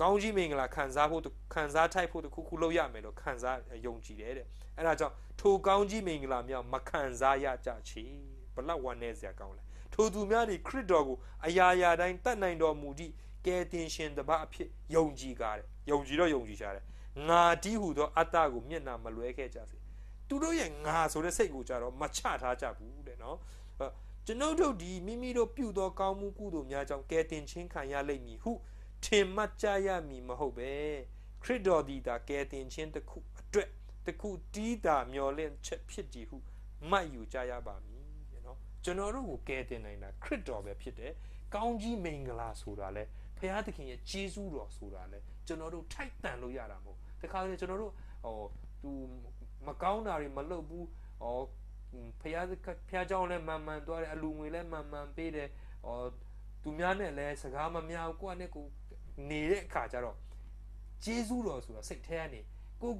ကောင်းကြီးမင်္ဂလာခံစားထိုက်ဖို့တခုခုလုပ်ရမယ်လို့ခံစားယုံကြည်တယ်တဲ့အဲ့ဒါကြောင့်ထိုကောင်းကြီးမင်္ဂလာများမခံစားရကြချေဘလောက်ဝမ်းနည်းစရာကောင်းလဲထိုသူများဒီခရစ်တော်ကိုအရာရာတိုင်းတတ်နိုင်တော်မူသည့်ကယ်တင်ရှင်တစ်ပါးအဖြစ်ယုံကြည်ကြတယ်ယုံကြည်ကြတယ်ငါဒီဟုသောအတ္တကိုမျက်နှာမလွဲခဲ့ကြစေသူတို့ရဲ့ငါဆိုတဲ့စိတ်ကိုကြတော့မချထားကြဘူးတဲ့နော်ကျွန်ုပ်တို့ဒီမိမိတို့ပြုသောကောင်းမှုကုသိုလ်များကြောင့်ကယ်တင်ခြင်းခံရလိမ့်မည်ဟုထင်မှတ်ကြရမည်မဟုတ်ပဲခရစ်တော်သည်သာကယ်တင်ခြင်းတစ်ခုအတွက်တခုတီးတာမျောလင့်ချက်ဖြစ်သည်ဟုမှတ်ယူကြရပါမည်နော်ကျွန်တော်တို့ကိုကယ်တင်နိုင်တာခရစ်တော်ပဲဖြစ်တယ်ကောင်းကြီးမင်္ဂလာဆိုတာလဲဘုရားသခင်ရဲ့ဂျေဇုတော်ဆိုတာလဲကျွန်တော်တို့ထိုက်တန်လို့ရတာမဟုတ်တခါတလေကျွန်တော်တို့သူမကောင်းတာတွေမလုပ်ဘူးဖျားเจ้าလည်းမှန်မှန်သွားတယ်အလူငွေလည်းမှန်မှန်ပေးတယ်သူများနဲ့လည်းစကားမများဘူးကိုယ့်နဲ့ကိုနေတဲ့အခါကျတော့ဂျေဇုတော်ဆိုတာစိတ်ထဲကနေကို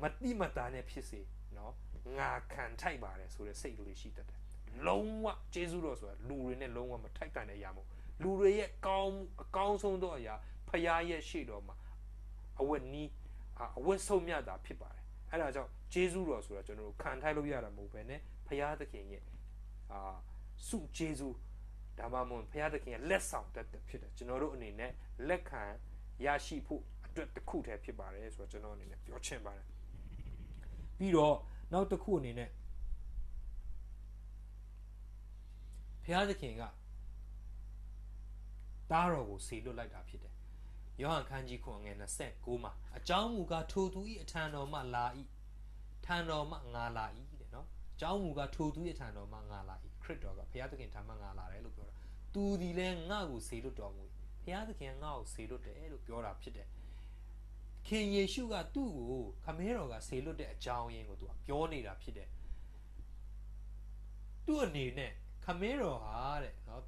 မတိမတာနဲ့ဖြစ်စေနော်ငါခံထိုက်ပါတယ်ဆိုတဲ့စိတ်ကလေးရှိတတ်တယ်လုံးဝဂျေဇုတော်ဆိုတာလူတွေနဲ့လုံးဝမထိုက်တန်တဲ့အရာမဟုတ်လူတွေရဲ့အကောင်းဆုံးသောအရာဖယားရဲ့ရှေ့တော်မှာအဝတ်နီးအဝတ်ဆုံးမြတ်တာဖြစ်ပါတယ်အဲ့ဒါကြောင့်ဂျေဇုတော်ဆိုတာကျွန်တော်တို့ခံထိုက်လို့ရတာမဟုတ်ဘဲနဲ့ဖယားသခင်ရဲ့စုဂျေဇုဒါမှမဟုတ်ဖယားသခင်ရဲ့လက်ဆောင်တတ်ဖြစ်တယ်ကျွန်တော်တို့အနေနဲ့လက်ခံရရှိဖို့အတွက်တစ်ခုတည်းဖြစ်ပါတယ်ဆိုတော့ကျွန်တော်အနေနဲ့ပြောချင်ပါတယ်ပြီးတော့နောက်တစ်ခုအနေနဲ့ဖယားသခင်ကတားတော်ကိုဆေလွတ်လိုက်တာဖြစ်တယ်ယောဟန်ခန်းကြီး9ငယ်29မှာအကြောင်းမူကားထိုသူ၏အထံတော်မှလာ၏ထံတော်မှငါလာ၏တဲ့နော်အကြောင်းမူကားထိုသူ၏အထံတော်မှငါလာ၏ခရစ်တော်ကဘုရားသခင်ထံမှငါလာတယ်လို့ပြောတာသူဒီလဲငါ့ကိုဆေလွတ်တော်မူဘုရားသခင်ငါ့ကိုဆေလွတ်တယ်လို့ပြောတာဖြစ်တယ်ခင်ယေရှုကသူ့ကိုခမဲတော်ကဆေလွတ်တဲ့အကြောင်းရင်းကိုသူကပြောနေတာဖြစ်တယ်သူ့အနေနဲ့ခမဲတော်ဟာတဲ့နော်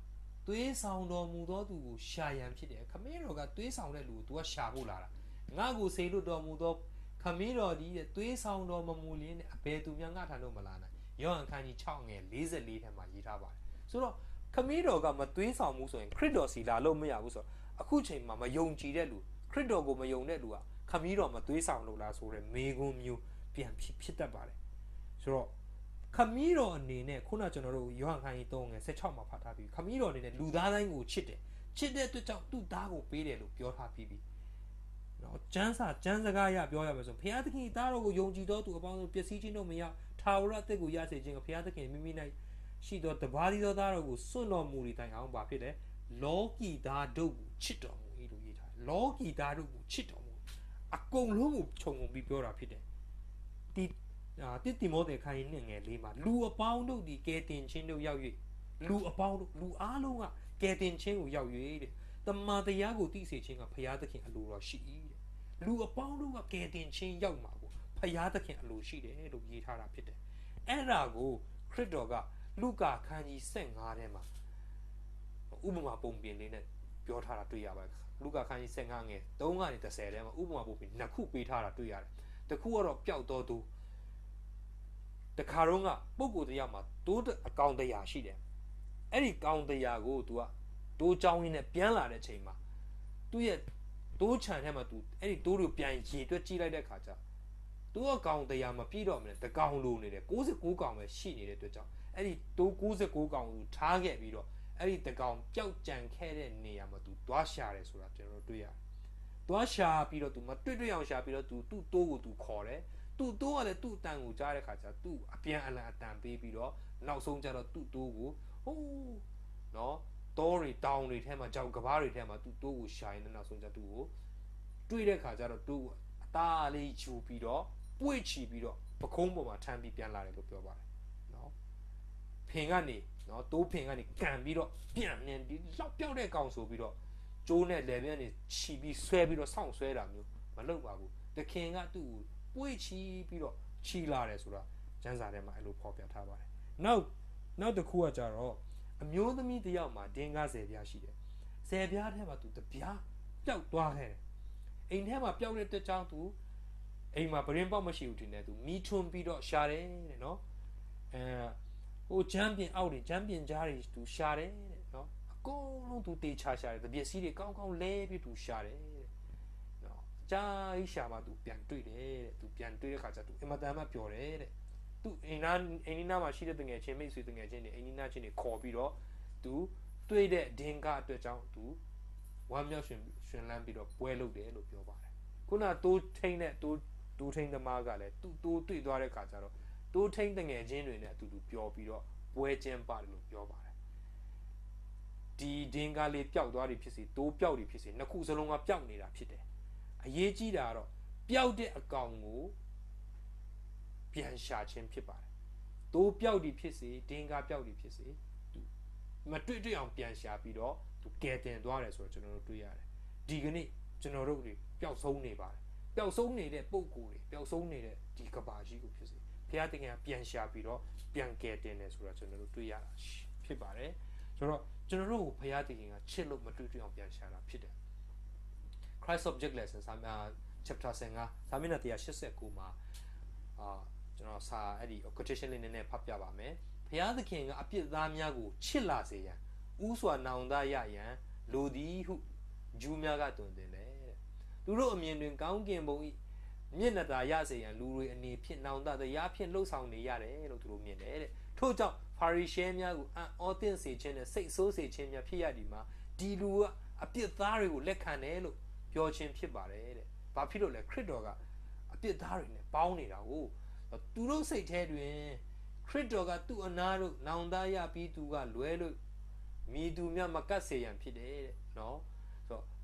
သွေးဆောင်တော်မူသောသူကိုရှာရန်ဖြစ်တယ်ခမည်းတော်ကသွေးဆောင်တဲ့လူကို तू ကရှာဖို့လာတာငါ့ကိုဆေလွတ်တော်မူသောခမည်းတော်ဒီတဲ့သွေးဆောင်တော်မမူလင်းတဲ့အဘယ်သူများငါထံသို့မလာနိုင်ယောဟန်ခန်းကြီး6ငယ်44ထဲမှာရေးထားပါတယ်ဆိုတော့ခမည်းတော်ကမသွေးဆောင်ဘူးဆိုရင်ခရစ်တော်စီလာလို့မရဘူးဆိုတော့အခုချိန်မှာမယုံကြည်တဲ့လူခရစ်တော်ကိုမယုံတဲ့လူကခမည်းတော်မသွေးဆောင်လို့လားဆိုတဲ့မေးခွန်းမျိုးပြန်ဖြစ်တတ်ပါတယ်ဆိုတော့ ခမီးတော်အနေနဲ့ခုနကျွန်တော်တို့ယောဟန်ခန်းကြီး3ငယ်16မှာဖတ်ထားပြီးခမီးတော်အနေနဲ့လူသားတိုင်းကိုချစ်တဲ့အတွက်ကြောင့်သူ့သားကိုပေးတယ်လို့ပြောထားပြီးပြီနော်ကျမ်းစကားရပြောရမယ်ဆိုဘုရားသခင်သားတော်ကိုယုံကြည်တော်သူအပေါင်းတို့ပျက်စီးခြင်းတို့မရထာဝရအသက်ကိုရစေခြင်းကဘုရားသခင်မိမိ၌ရှိသောတပါးသီးသောသားတော်ကိုစွန့်တော်မူသည့်တိုင်အောင်ဘာဖြစ်လဲလောကီသားတို့ကိုချစ်တော်မူ၏လို့ရေးထားတယ်လောကီသားတို့ကိုချစ်တော်မူအကုန်လုံးကိုခြုံငုံပြီးပြောတာဖြစ်တယ်တိတိမောတဲ့ခိုင်းနဲ့ငယ်လေးမှာလူအပေါင်းတို့ဒီကဲတင်ချင်းတို့ရောက်၍လူအပေါင်းတို့လူအားလုံးကကဲတင်ချင်းကိုရောက်၍တဲ့တမန်တရားကိုသိစေခြင်းကဘုရားသခင်အလိုတော်ရှိ၏တဲ့လူအပေါင်းတို့ကကဲတင်ချင်းရောက်မှာကိုဘုရားသခင်အလိုရှိတယ်လို့ရေးထားတာဖြစ်တယ်အဲ့ဒါကိုခရစ်တော်ကလုကာခန်းကြီး15ထဲမှာဥပမာပုံပြင်လေးနဲ့ပြောထားတာတွေ့ရပါတယ်လုကာခန်းကြီး15ငယ်3ကနေ30ထဲမှာဥပမာပုံပြင်နှစ်ခုပေးထားတာတွေ့ရတယ်တစ်ခုကတော့ပျောက်တော်သူတခါတော့ကပုဂ္ဂိုလ်တရားမှာတိုးအကောင်တရားရှိတယ်အဲ့ဒီကောင်တရားကို तू ကတိုးချောင်းရင်းနဲ့ပြန်လာတဲ့ချိန်မှာသူ့ရဲ့တိုးချန်ထဲမှာ तू အဲ့ဒီတိုးကိုပြန်ရေတွက်ကြည့်လိုက်တဲ့ခါကျသူ့အကောင်တရားမပြည့်တော့မလဲတကောင်လိုနေတယ်69ကောင်ပဲရှိနေတဲ့အတွက်ကြောင့်အဲ့ဒီတိုး69ကောင်ကိုထားခဲ့ပြီးတော့အဲ့ဒီတကောင်ပျောက်ကြံခဲ့တဲ့နေရာမှာ तू သွားရှာတယ်ဆိုတာကျွန်တော်တို့တွေ့ရတယ်သွားရှာပြီးတော့ तू မတွေ့အောင်ရှာပြီးတော့ तू သူ့တိုးကို तू ခေါ်တယ်သူ့တိုးကလည်းသူ့အတန်ကိုကြားတဲ့ခါကျသူ့အပြန်အလှန်အတန်ပေးပြီးတော့နောက်ဆုံးကျတော့သူ့တိုးကိုဟိုးနော်တောတွေတောင်တွေထဲမှာကြောက်ကဘာတွေထဲမှာသူ့တိုးကိုရှာရင်နောက်ဆုံးကျသူ့ကိုတွေ့တဲ့ခါကျတော့သူ့အသားလေးယူပြီးတော့ပွေ့ချီပြီးတော့ပခုံးပေါ်မှာထမ်းပြီးပြန်လာတယ်လို့ပြောပါတယ်နော်ဖင်ကနေနော်တိုးဖင်ကနေကန်ပြီးတော့ပြန်နေဒီလောက်ပြောက်တဲ့ကောင်ဆိုပြီးတော့ကျိုးနဲ့လေပြင်းနေချီပြီးဆွဲပြီးတော့ဆောင့်ဆွဲတာမျိုးမလုပ်ပါဘူးတခင်ကသူ့ကိုပွေ့ချီပြီးတော့ချီလာတယ်ဆိုတာကျမ်းစာထဲမှာအဲ့လိုဖော်ပြထားပါတယ်နောက်တစ်ခုကကြတော့အမျိုးသမီးတစ်ယောက်မှာဒင်္ဂါ10ပြားရှိတယ်10ပြားထဲမှာသူတပြားပျောက်သွားခဲ့တယ်အိမ်ထဲမှာပျောက်တဲ့ကြောင့်သူအိမ်မှာဗရင်ပေါက်မရှိဘူးတင်တယ်သူမီးထွန်းပြီးတော့ရှာတယ်တဲ့နော်ဟိုချမ်းပြင်အောက်တွေချမ်းပြင်ကြားတွေသူရှာတယ်တဲ့နော်အကုန်လုံးသူတေချာရှာတယ်တပြက်စီးတွေကောင်းကောင်းလဲပြီးသူရှာတယ်တဲ့နော်ဂျာကြီးရှာမှသူပြန်တွေ့တယ်တဲ့သူပြန်တွေ့တဲ့ခါကျသူအင်မတန်မှပျော်တယ်တဲ့သူအိမ်နာမှာရှိတဲ့တငယ်ချင်းမိတ်ဆွေတငယ်ချင်းတွေအိမ်နာချင်းတွေခေါ်ပြီးတော့သူတွေ့တဲ့ဒင်္ဂအတွက်ကြောင့်သူဝမ်းမြောက်ရှင်လန်းပြီးတော့ပွဲလုပ်တယ်လို့ပြောပါတယ်ခုနတိုးထိန်တဲ့တိုးထိန်သမားကလည်းသူတိုးတွေ့သွားတဲ့ခါကျတော့တိုးထိန်တငယ်ချင်းတွေနဲ့အတူတူပျော်ပြီးတော့ပွဲကျင်းပါတယ်လို့ပြောပါတယ်ဒီဒင်္ဂါလေးပျောက်သွားပြီဖြစ်စီတိုးပျောက်ပြီဖြစ်စီနှစ်ခုစလုံးကပျောက်နေတာဖြစ်တယ်အရေးကြီးတာကတော့ပျောက်တဲ့အကောင်ကိုပြန်ရှာခြင်းဖြစ်ပါတယ်တိုးပျောက်ပြီဖြစ်စီဒင်္ဂါပျောက်ပြီဖြစ်စီသူမတွေ့အောင်ပြန်ရှာပြီးတော့သူကယ်တင်သွားတယ်ဆိုတော့ကျွန်တော်တို့တွေ့ရတယ်ဒီကနေ့ကျွန်တော်တို့တွေပျောက်ဆုံးနေပါတယ်ပျောက်ဆုံးနေတဲ့ပုံကိုယ်တွေပျောက်ဆုံးနေတဲ့ဒီကဘာကြီးကိုဖြစ်စေဘုရားသခင်ကပြန်ရှာပြီးတော့ပြန်ကယ်တင်တယ်ဆိုတော့ကျွန်တော်တို့တွေ့ရတာဖြစ်ပါတယ်ဆိုတော့ကျွန်တော်တို့ကိုဘုရားသခင်ကချစ်လို့မတွေ့အောင်ပြန်ရှာတာဖြစ်တယ် Christ Object Lesson chapter 5စာမျက်နှာ189မှာကျွန်တော်စာအဲ့ဒီ quotation လေးနည်းနည်းဖတ်ပြပါမယ်ဘုရားသခင်ကအပြစ်သားများကိုချစ်လာစေရန်ဥစွာနောင်တရရန်လိုသည်ဟုဂျူးများကတွင်တင်တယ်တဲ့သူတို့အမြင်တွင်ကောင်းကင်ဘုံဤမျက်နှာသာရစေရန်လူတွေအနေဖြင့်နောင်တတရားဖြင့်လှုပ်ဆောင်နေရတယ်လို့သူတို့မြင်တယ်တဲ့ထို့ကြောင့်ဖာရီရှဲများကိုအော်တင်စေခြင်းနဲ့စိတ်ဆိုးစေခြင်းများဖြစ်ရဒီမှာဒီလူကအပြစ်သားတွေကိုလက်ခံတယ်လို့ပြောခြင်းဖြစ်ပါတယ်တဲ့ဘာဖြစ်လို့လဲခရစ်တော်ကအပြစ်သားတွေနဲ့ပေါင်းနေတာကိုသူတို့စိတ်ထဲတွင်ခရစ်တော်ကသူ့အနာတို့နောင်တရပြီးသူကလွဲလို့မိသူမြတ်မကတ်စေရန်ဖြစ်တယ်တဲ့နော်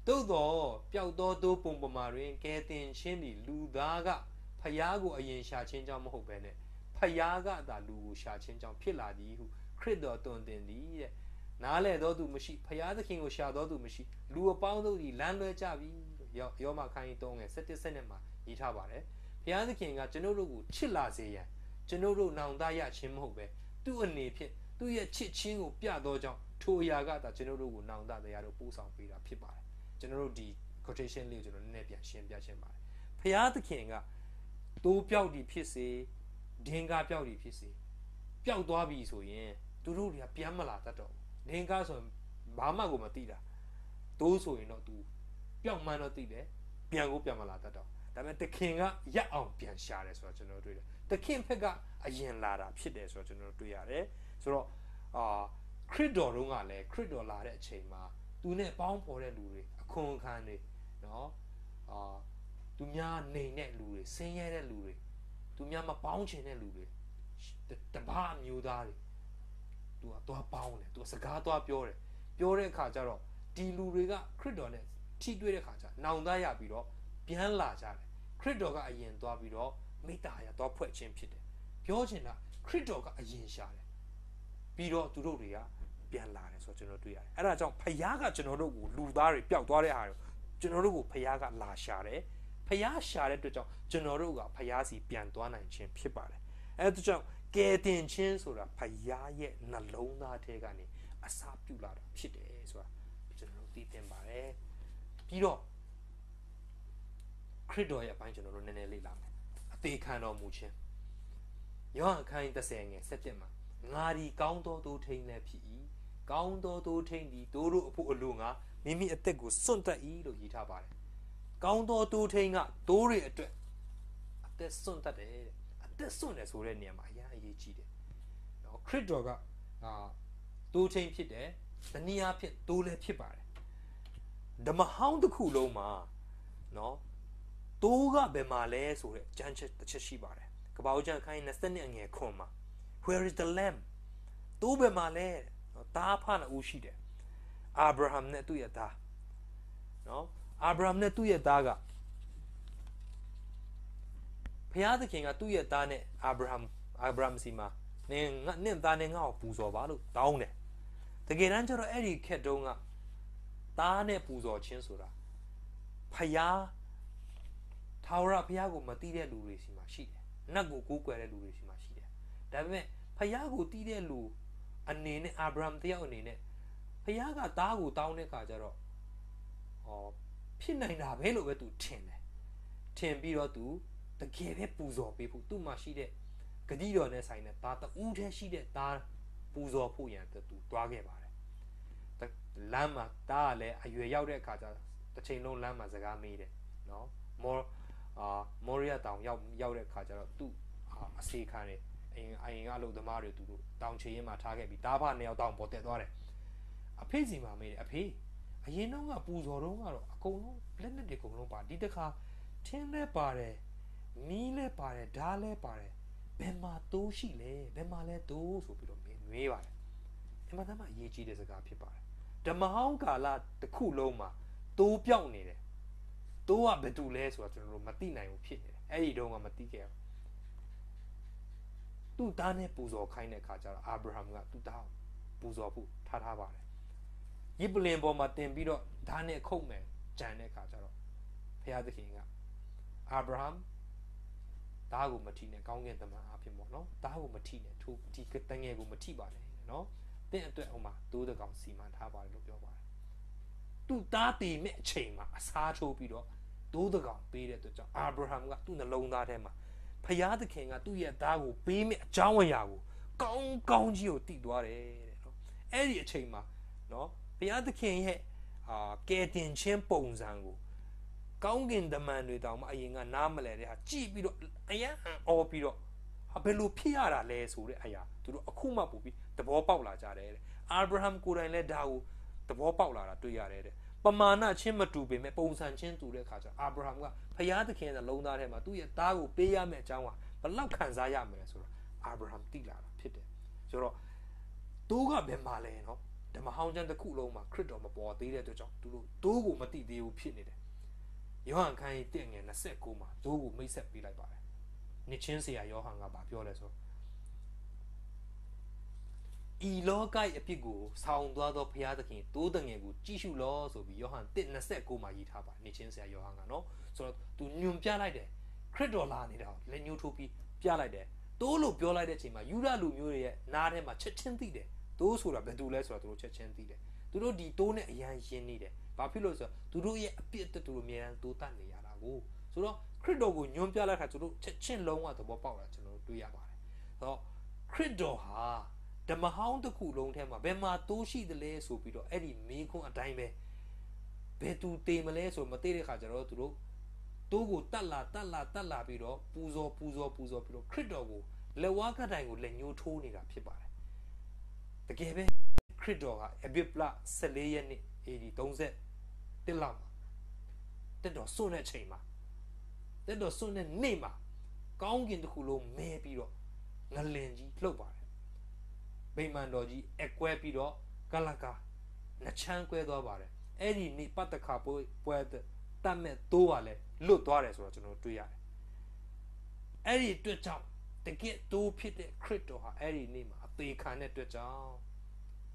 သို့သောပျောက်သောသို့ပုံပမာတွင်ကဲတင်ချင်းသည်လူသားကဖျားကိုအရင်ရှာခြင်းကြောင့်မဟုတ်ဘဲနဲ့ဖျားကသာလူကိုရှာခြင်းကြောင့်ဖြစ်လာသည်ဟုခရစ်တော်တွင်တင်သည်တဲ့နားလေသောသူမရှိဖျားသခင်ကိုရှာသောသူမရှိလူအပေါင်းတို့သည်လမ်းလွဲကြပြီလို့ယောမခန်းကြီး3ငယ်17ဆက်နဲ့မှာရေးထားပါတယ်ဖျားသခင်ကကျွန်တို့ကိုချစ်လာစေရန်ကျွန်တို့နောင်တရခြင်းမဟုတ်ပဲသူ့အနေဖြင့်သူ့ရဲ့ချစ်ချင်းကိုပြသောကြောင့်ထိုအရာကသာကျွန်တို့ကိုနောင်တတရားတို့ပို့ဆောင်ပေးတာဖြစ်ပါတယ်ကျွန်တော်တို့ဒီ quotation လေးကိုကျွန်တော်နည်းနည်းပြန်ရှင်းပြခြင်းပါတယ်ဖျားသခင်ကတိုးပြောက်ဒီဖြစ်စေဒင်္ဂါပြောက်ဒီဖြစ်စေပျောက်သွားပြီဆိုရင်သူတို့တွေကပြန်မလာတတ်တော့ဘူးဒင်္ဂါဆိုရင်ဘာမှကိုမသိတာတိုးဆိုရင်တော့သူပျောက်မှန်းတော့သိတယ်ပြန်မလာတတ်တော့ ဒါပေမဲ့တခင်ကရက်အောင်ပြန်ရှာတယ်ဆိုတော့ကျွန်တော်တွေ့တယ်တခင်ဖက်ကအရင်လာတာဖြစ်တယ်ဆိုတော့ကျွန်တော်တွေ့ရတယ်ဆိုတော့ခရစ်တော်တို့ကလည်းခရစ်တော်လာတဲ့အချိန်မှာသူနဲ့ပေါင်းဖော်တဲ့လူတွေအခွန်ခံတွေနော်သူများနေတဲ့လူတွေဆင်းရဲတဲ့လူတွေသူများမပေါင်းချင်တဲ့လူတွေတပားမျိုးသားတွေသူကသွားပေါင်းတယ်သူစကားသွားပြောတယ်ပြောတဲ့အခါကျတော့ဒီလူတွေကခရစ်တော်နဲ့ထိတွေ့တဲ့အခါကျနောင်တရပြီးတော့ပြန်လာကြတယ်ခရစ်တော်ကအရင်သွားပြီးတော့မိတ္တာရသွားဖွဲ့ခြင်းဖြစ်တယ်ပြောချင်တာခရစ်တော်ကအရင်ရှာတယ်ပြီးတော့သူတို့တွေကပြန်လာတယ်ဆိုတော့ကျွန်တော်တွေ့ရတယ်အဲ့ဒါကြောင့်ဖခင်ကကျွန်တော်တို့ကိုလူသားတွေပျောက်သွားတဲ့အားကိုကျွန်တော်တို့ကိုဖခင်ကလာရှာတယ်ဖခင်ရှာတဲ့အတွက်ကြောင့်ကျွန်တော်တို့ကဖခင်စီပြန်သွားနိုင်ခြင်းဖြစ်ပါတယ်အဲ့ဒါကြောင့်ကယ်တင်ခြင်းဆိုတာဖခင်ရဲ့နှလုံးသားထဲကနေအစာပြုလာတာဖြစ်တယ်ဆိုတာကျွန်တော်တို့သိသင့်ပါတယ်ပြီးတော့ခရစ်တော်ရဲ့အပိုင်းကျွန်တော်တို့နည်းနည်းလေ့လာမယ်အသေးခံတော်မူခြင်းယောဟန်ခန်းကြီး30ငယ်17မှာငါဒီကောင်းသောသိုးထိန်လည်းဖြစ်၏ကောင်းသောသိုးထိန်သည်တို့တို့အဖို့အလိုငါမိမိအသက်ကိုစွန့်တတ်၏လို့ရေးထားပါတယ်ကောင်းသောသိုးထိန်ကသိုးတွေအတွက်အသက်စွန့်တတ်တယ်တဲ့အသက်စွန့်တယ်ဆိုတဲ့နေရာမှာအရင်အရေးကြီးတယ်နော်ခရစ်တော်ကသိုးထိန်ဖြစ်တယ်တနည်းအားဖြင့်သိုးလည်းဖြစ်ပါတယ်ဓမ္မဟောင်းတစ်ခုလုံးမှာနော်သိုးကဘယ်မှာလဲဆိုတဲ့ကြမ်းချက်တစ်ချက်ရှိပါတယ်ကပ္ပဦးကျမ်းခန်း20အငယ်ခွန်မှာ Where is the lamb သိုးဘယ်မှာလဲတားဖားနှစ်ဦးရှိတယ်အာဗြဟံနဲ့သူ့ရဲ့သားနော်အာဗြဟံနဲ့သူ့ရဲ့သားကဘုရားသခင်ကသူ့ရဲ့သားနဲ့အာဗြဟံစီမှာနင့်သားနဲ့ငါ့ကိုပူဇော်ပါလို့တောင်းတယ်တကယ်တမ်းကျတော့အဲ့ဒီခက်တုန်းကသားနဲ့ပူဇော်ခြင်းဆိုတာဖယားထာဝရဘုရားကိုမသိတဲ့လူတွေစီမှာရှိတယ်နတ်ကိုကိုးကွယ်တဲ့လူတွေစီမှာရှိတယ်ဒါပေမဲ့ဖယားကိုသိတဲ့လူအနေနဲ့အာဗြဟံတယောက်အနေနဲ့ဖယားကသားကိုတောင်းတဲ့အခါကျတော့ဖြစ်နိုင်တာပဲလို့ပဲသူထင်တယ်ထင်ပြီးတော့သူတကယ်ပဲပူဇော်ပေးဖို့သူ့မှာရှိတဲ့ဂတိတော်နဲ့ဆိုင်တဲ့သားတူးထဲရှိတဲ့သားပူဇော်ဖို့ရန်သူသွားခဲ့ပါတယ်လမ်းမှာသားကလည်းအရွယ်ရောက်တဲ့အခါကျတစ်ချိန်လုံးလမ်းမှာစကားမေးတယ်နော်မောရီယာတောင်ရောက်တဲ့အခါကျတော့သူ့အစီခံတယ်အရင်ကအလုပ်သမားတွေသူတို့တောင်ချေရင်မှာထားခဲ့ပြီးတားဖနှစ်ယောက်တောင်ပေါ်တက်သွားတယ်အဖေစီမှာမေးတယ်အဖေအရင်တော့ကပူဇော်တော့ကတော့အကုန်လုံးလက်နဲ့တွေအကုန်လုံးပါဒီတစ်ခါထင်းလဲပါတယ်မီးလဲပါတယ်ဓားလဲပါတယ်ဘယ်မှာတိုးရှိလဲဘယ်မှာလဲတိုးဆိုပြီးတော့မေးပါတယ်အမှန်တမ်းအရေးကြီးတဲ့စကားဖြစ်ပါတယ်ဓမ္မဟောင်းကာလတစ်ခုလုံးမှာတိုးပြောက်နေတယ်တိုးကဘယ်သူလဲဆိုတော့ကျွန်တော်တို့မသိနိုင်ဘူးဖြစ်နေတယ်အဲ့ဒီတုန်းကမသိခဲ့ဘူးသူ့သားနဲ့ပူဇော်ခိုင်းတဲ့အခါကျတော့အာဗြဟံကသူ့သားကိုပူဇော်ဖို့ထားပါတယ်ယစ်ပလင်ပေါ်မှာတင်ပြီးတော့ဓာတ်နဲ့ခုတ်မယ်ကြံတဲ့အခါကျတော့ဘုရားသခင်ကအာဗြဟံသားကိုမထိနဲ့ကောင်းကင်တမန်အဖြစ်ပေါ့နော်သားကိုမထိနဲ့ထိုးဒီတငယ်ကိုမထိပါနဲ့နော်တင့်အတွက်ဟိုမှာသိုးတကောင်စီမံထားပါတယ်လို့ပြောပါတယ်သူ့သားတည်မဲ့အချိန်မှာအစားထိုးပြီးတော့သိုးတကောင်ပေးတဲ့အတွက်ကြောင့်အာဗြဟံကသူ့နှလုံးသားထဲမှာဖယားသခင်ကသူ့ရဲ့သားကိုပေးမဲ့အကြောင်းအရာကိုကောင်းကြီးကိုတည်သွားတယ်တဲ့နော်အဲ့ဒီအချိန်မှာနော်ဖယားသခင်ရဲ့ကယ်တင်ခြင်းပုံစံကိုကောင်းကင်တမန်တွေတောင်မှအရင်ကနားမလဲတဲ့ဟာကြည့်ပြီးတော့အယံအော်ပြီးတော့ဘယ်လိုဖြစ်ရတာလဲဆိုတဲ့အရာသူတို့အခုမှပို့ပြီးသဘောပေါက်လာကြတယ်တဲ့အာဗြဟံကိုယ်တိုင်လည်းဒါကိုသဘောပေါက်လာတာတွေ့ရတယ်တဲ့ပမာဏချင်းမတူပေမဲ့ပုံစံချင်းတူတဲ့အခါကျအာဗြဟံကဖယားသခင်ရဲ့လုံးသားထဲမှာသူ့ရဲ့သားကိုပေးရမယ့်အကြောင်းဟာဘယ်လောက်ခံစားရမလဲဆိုတော့အာဗြဟံသိလာတာဖြစ်တယ်ဆိုတော့တိုးကဘယ်မှာလဲနော်ဓမ္မဟောင်းကျမ်းတစ်ခုလုံးမှာခရစ်တော်မပေါ်သေးတဲ့အတွက်ကြောင့်သူတို့တိုးကိုမသိသေးဘူးဖြစ်နေတယ်ယောဟန်ခန်းကြီး1ငယ်29မှာတိုးကိုမိတ်ဆက်ပေးလိုက်ပါတယ်နှစ်ချင်းဆရာယောဟန်ကပြောလဲဆိုဤလောကရဲ့အဖြစ်ကိုဆောင်းသွားသောဘုရားသခင်တိုးတငယ်ကိုကြည့်ရှုလောဆိုပြီးယောဟန်1:29မှာရေးထားပါနှစ်ချင်းဆရာယောဟန်ကနော်ဆိုတော့သူညွန်ပြလိုက်တယ်ခရစ်တော်လာနေတာကိုလက်ညှိုးထိုးပြီးပြလိုက်တယ်တိုးလို့ပြောလိုက်တဲ့အချိန်မှာယူဒလူမျိုးတွေရဲ့နားထဲမှာချက်ချင်းသိတယ်တိုးဆိုတာဘယ်သူလဲဆိုတာသူတို့ချက်ချင်းသိတယ်သူတို့ဒီတိုးနဲ့အရန်ရင်းနေတယ်ဘာဖြစ်လို့ဆိုတော့သူတို့ရဲ့အပြစ်အတူတူအများအားတိုးတတ်နေရတာကိုဆိုတော့ခရစ်တော်ကိုညွန်ပြလိုက်တာသူတို့ချက်ချင်းလုံးဝသဘောပေါက်တာကျွန်တော်တို့တွေ့ရပါတယ်ဆိုတော့ခရစ်တော်ဟာဓမ္မဟောင်းတစ်ခုလုံးထဲမှာဘယ်မှာတိုးရှိသလဲဆိုပြီးတော့အဲ့ဒီမိခွန်းအတိုင်းပဲဘယ်သူတေမလဲဆိုမသိတဲ့ခါကျတော့သူတို့ တိုးကိုတက်လာပြီးတော့ပူဇော်ပြီးတော့ခရစ်တော်ကိုလက်ဝါးကတိုင်ကိုလက်ညှိုးထိုးနေတာဖြစ်ပါတယ်တကယ်ပဲခရစ်တော်ကအဘိပလ14ရက်နေ့ AD 30လောက်မှာတက်တော်စွန့်တဲ့ချိန်မှာတက်တော်စွန့်တဲ့နေ့မှာကောင်းကင်တစ်ခုလုံးမဲပြီးတော့ငလင်ကြီးလှုပ်ပါတယ်ဗိမာန်တော်ကြီးအကွဲပြီးတော့ကလကာနှချမ်းကွဲသွားပါတယ်အဲ့ဒီနေ့ပတ်တခါပွဲတတ်မဲ့တိုးပါလဲလွတ်သွားတယ်ဆိုတော့ကျွန်တော်တွေ့ရတယ်အဲ့ဒီအတွက်ကြောင့်တကယ်တိုးဖြစ်တဲ့ခရစ်တော်ဟာအဲ့ဒီနေ့မှာအသေးခံတဲ့အတွက်ကြောင့်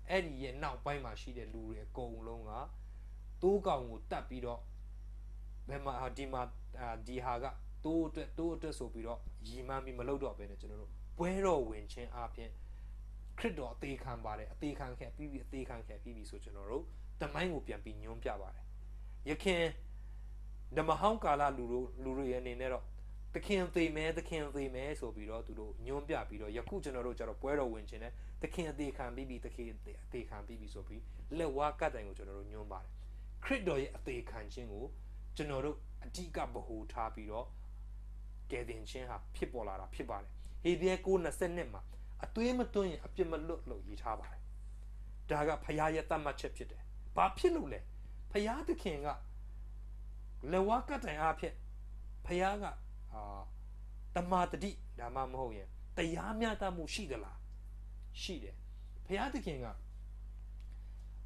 အဲ့ဒီရဲ့နောက်ပိုင်းမှာရှိတဲ့လူတွေအကုန်လုံးကတိုးကောင်ကိုတတ်ပြီးတော့ဘယ်မှာဒီဟာကတိုးအတွက်ဆိုပြီးတော့ရီမှန်းပြီးမလုပ်တော့ဘဲနဲ့ကျွန်တော်တို့ပွဲတော်ဝင်ခြင်းအပြင်ခရစ်တော်အသေးခံပါတယ်အသေးခံခဲ့ပြီးဆိုကျွန်တော်တို့တမိုင်းကိုပြန်ပြီးညွှန်းပြပါတယ်ယခင်ဓမ္မဟောင်းကာလလူတို့ရဲ့အနေနဲ့တော့သခင်သေးမဲဆိုပြီးတော့သူတို့ညွှန်းပြပြီးတော့ယခုကျွန်တော်တို့ကျတော့ပွဲတော်ဝင်ခြင်းနဲ့သခင်အသေးခံပြီးဆိုပြီးလက်ဝါးကတ်တိုင်ကိုကျွန်တော်တို့ညွှန်းပါတယ်ခရစ်တော်ရဲ့အသေးခံခြင်းကိုကျွန်တော်တို့အဓိကဗဟုထားပြီးတော့ကယ်တင်ခြင်းဟာဖြစ်ပေါ်လာတာဖြစ်ပါတယ်ဟေဘရဲ9:20မှာအသွေးမသွင်းရင်အပြစ်မလွတ်လို့ရေးထားပါတယ်ဒါကဖခင်ရဲ့တတ်မှတ်ချက်ဖြစ်တယ်ဘာဖြစ်လို့လဲဖခင်သခင်ကလက်ဝါးကတ်တိုင်အားဖြင့်ဖခင်ကတမာတတိဒါမှမဟုတ်ရင်တရားမျှတမှုရှိသလားရှိတယ်ဖခင်သခင်က